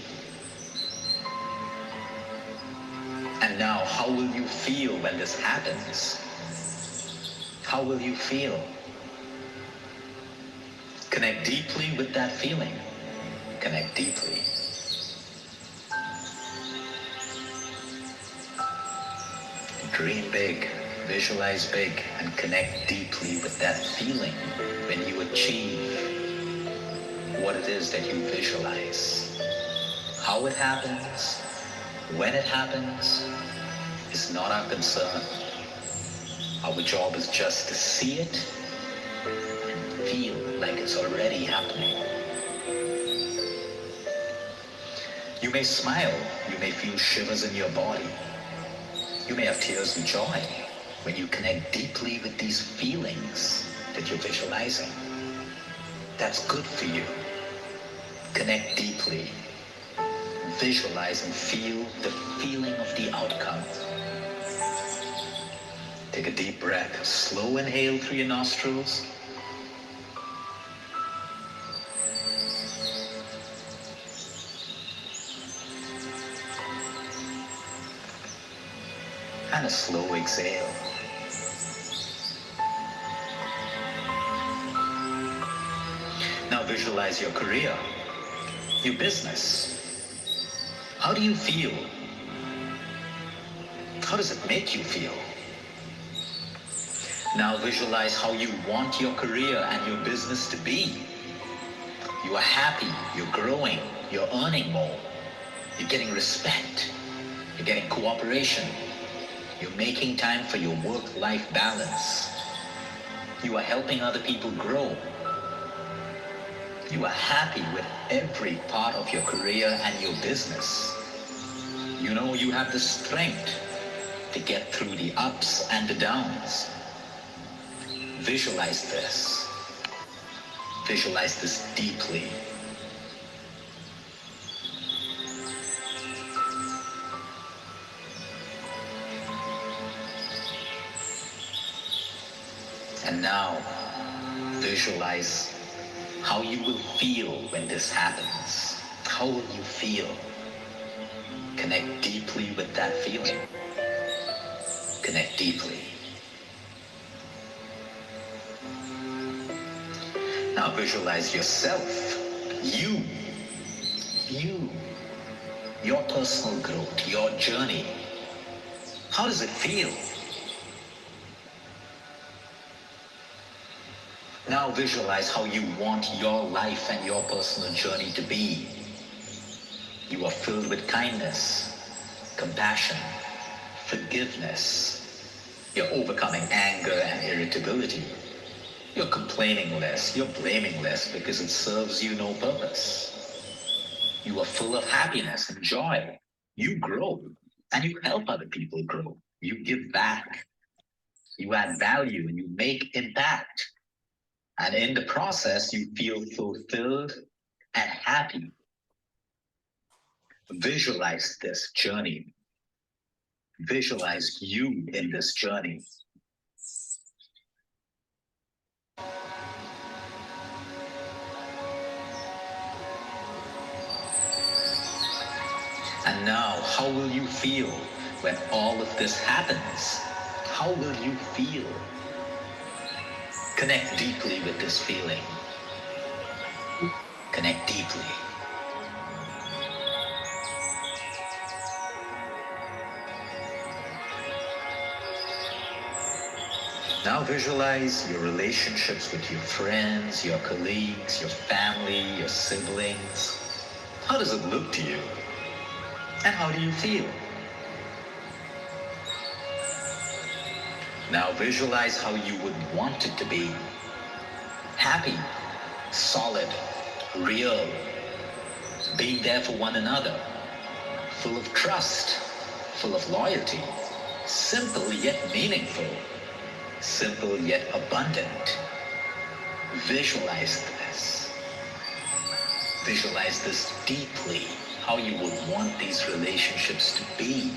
And now, how will you feel when this happens? How will you feel? Connect deeply with that feeling. Connect deeply. Dream big, visualize big, and connect deeply with that feeling when you achieve what it is that you visualize. How it happens, when it happens, is not our concern. Our job is just to see it and feel like it's already happening. You may smile, you may feel shivers in your body. You may have tears of joy when you connect deeply with these feelings that you're visualizing. That's good for you. Connect deeply. Visualize and feel the feeling of the outcome. Take a deep breath. Slow inhale through your nostrils. And a slow exhale. Now visualize your career, your business. How do you feel? How does it make you feel? Now visualize how you want your career and your business to be. You are happy, you're growing, you're earning more, you're getting respect, you're getting cooperation, you're making time for your work-life balance. You are helping other people grow. You are happy with every part of your career and your business. You know you have the strength to get through the ups and the downs. Visualize this. Visualize this deeply. And now, visualize how you will feel when this happens. How will you feel? Connect deeply with that feeling. Connect deeply. Now visualize yourself. You, your personal growth, your journey. How does it feel? Now visualize how you want your life and your personal journey to be. You are filled with kindness, compassion, forgiveness. You're overcoming anger and irritability. You're complaining less, you're blaming less because it serves you no purpose. You are full of happiness and joy. You grow and you help other people grow. You give back. You add value and you make impact. And in the process, you feel fulfilled and happy. Visualize this journey. Visualize you in this journey. And now, how will you feel when all of this happens? How will you feel? Connect deeply with this feeling. Connect deeply. Now visualize your relationships with your friends, your colleagues, your family, your siblings. How does it look to you? And how do you feel? Now visualize how you would want it to be. Happy, solid, real, being there for one another, full of trust, full of loyalty, simple yet meaningful, simple yet abundant. Visualize this. Visualize this deeply, how you would want these relationships to be.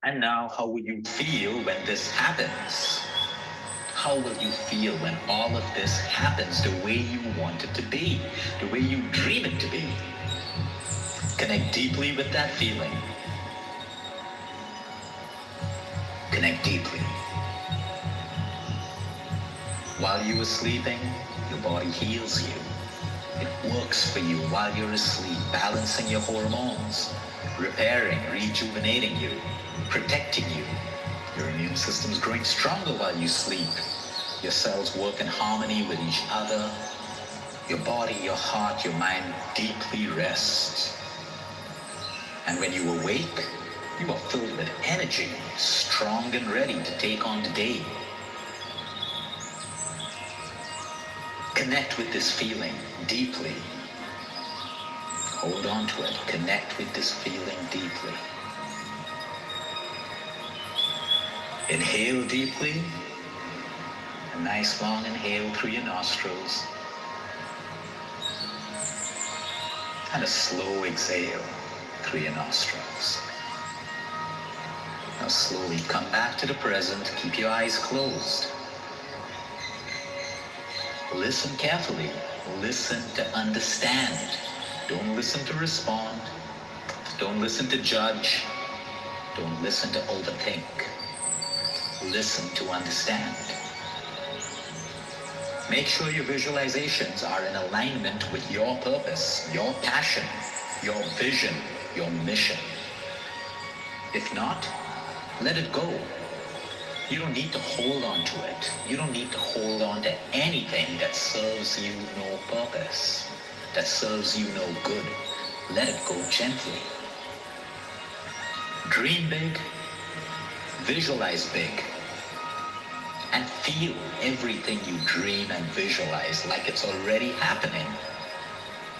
And now, how will you feel when this happens? How will you feel when all of this happens the way you want it to be, the way you dream it to be? Connect deeply with that feeling. Connect deeply. While you are sleeping, your body heals you. It works for you while you're asleep, balancing your hormones, repairing, rejuvenating you, protecting you. Your immune system is growing stronger while you sleep. Your cells work in harmony with each other. Your body, your heart, your mind deeply rest. And when you awake, you are filled with energy, strong and ready to take on the day. Connect with this feeling deeply. Hold on to it. Connect with this feeling deeply. Inhale deeply. A nice long inhale through your nostrils. And a slow exhale through your nostrils. Now slowly come back to the present. Keep your eyes closed. Listen carefully. Listen to understand. Don't listen to respond. Don't listen to judge. Don't listen to overthink. Listen to understand. Make sure your visualizations are in alignment with your purpose, your passion, your vision, your mission. If not, let it go. You don't need to hold on to it. You don't need to hold on to anything that serves you no purpose, that serves you no good. Let it go gently. Dream big, visualize big, and feel everything you dream and visualize like it's already happening.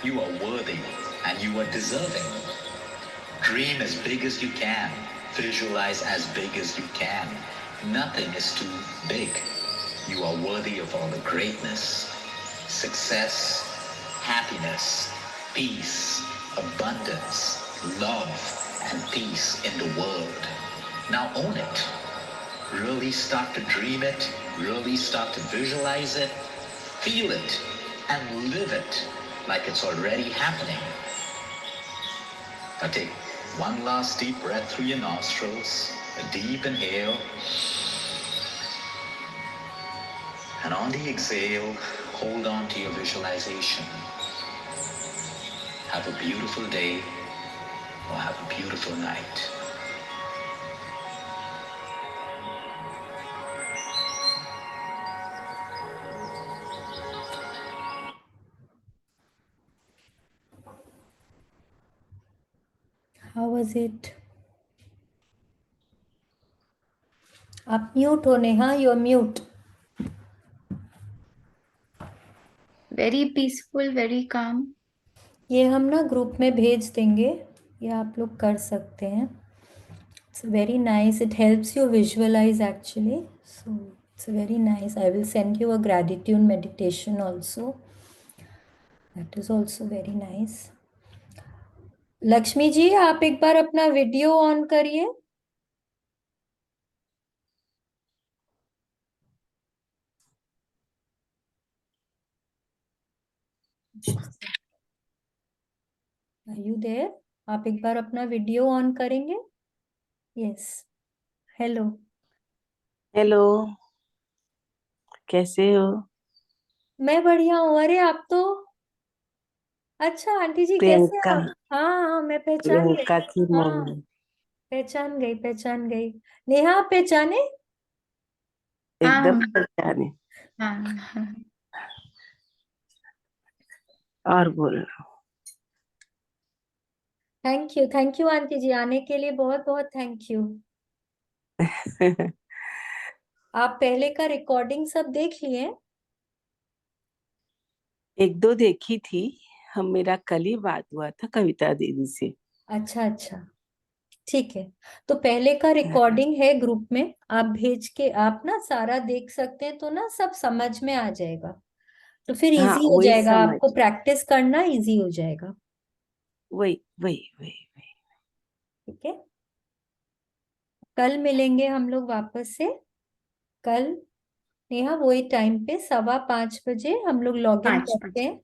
You are worthy and you are deserving. Dream as big as you can. Visualize as big as you can. Nothing is too big. You are worthy of all the greatness, success, happiness, peace, abundance, love, and peace in the world. Now own it. Really start to dream it. Really start to visualize it. Feel it and live it like it's already happening. Now take one last deep breath through your nostrils, a deep inhale, and on the exhale, hold on to your visualization. Have a beautiful day or have a beautiful night. How was it? आप mute हो Neha, you are mute. Very peaceful, very calm. ये हम ना group में भेज देंगे, ये आप लोग कर सकते हैं. It's very nice. It helps you visualize actually. So it's very nice. I will send you a gratitude meditation also. That is also very nice. Lakshmi ji, आप एक बार अपना वीडियो ऑन करिए. Are you there? आप एक बार अपना वीडियो ऑन करेंगे? Yes. Hello. Hello, कैसे हो? मैं बढ़िया हूँ. अरे आप तो अच्छा आंटी जी, कैसे प्रियंका, आप? हाँ हाँ, मैं पहचान गई. प्रियंका की हाँ, मम्मी. पहचान गई पहचान गई. नेहा, आप पहचाने? एकदम हाँ पहचाने. हाँ. और बोलो. थैंक यू आंटी जी, आने के लिए बहुत बहुत थैंक यू. आप पहले का रिकॉर्डिंग सब देख लिए? एक दो देखी थी। हम मेरा कल ही बात हुआ था कविता दीदी से। अच्छा अच्छा, ठीक है। तो पहले का हाँ रिकॉर्डिंग है ग्रुप में, आप भेज के आप ना सारा देख सकते हैं, तो ना सब समझ में आ जाएगा, तो फिर हाँ, इजी हो वही जाएगा, समझ। आपको प्रैक्टिस करना इजी हो जाएगा। वही वही वही वही। ठीक है, कल मिलेंगे हम लोग वापस से। कल नेहा वही टाइम पे 5:15 हम लोग लॉग इन 5 बजे। करते हैं।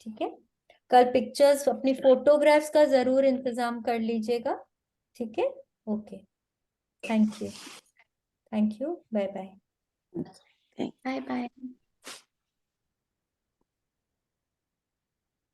ठीक है, कल पिक्चर्स अपनी फोटोग्राफ्स का जरूर इंतजाम कर लीजिएगा। ठीक है, okay, thank you, thank you, bye bye. Thank bye bye.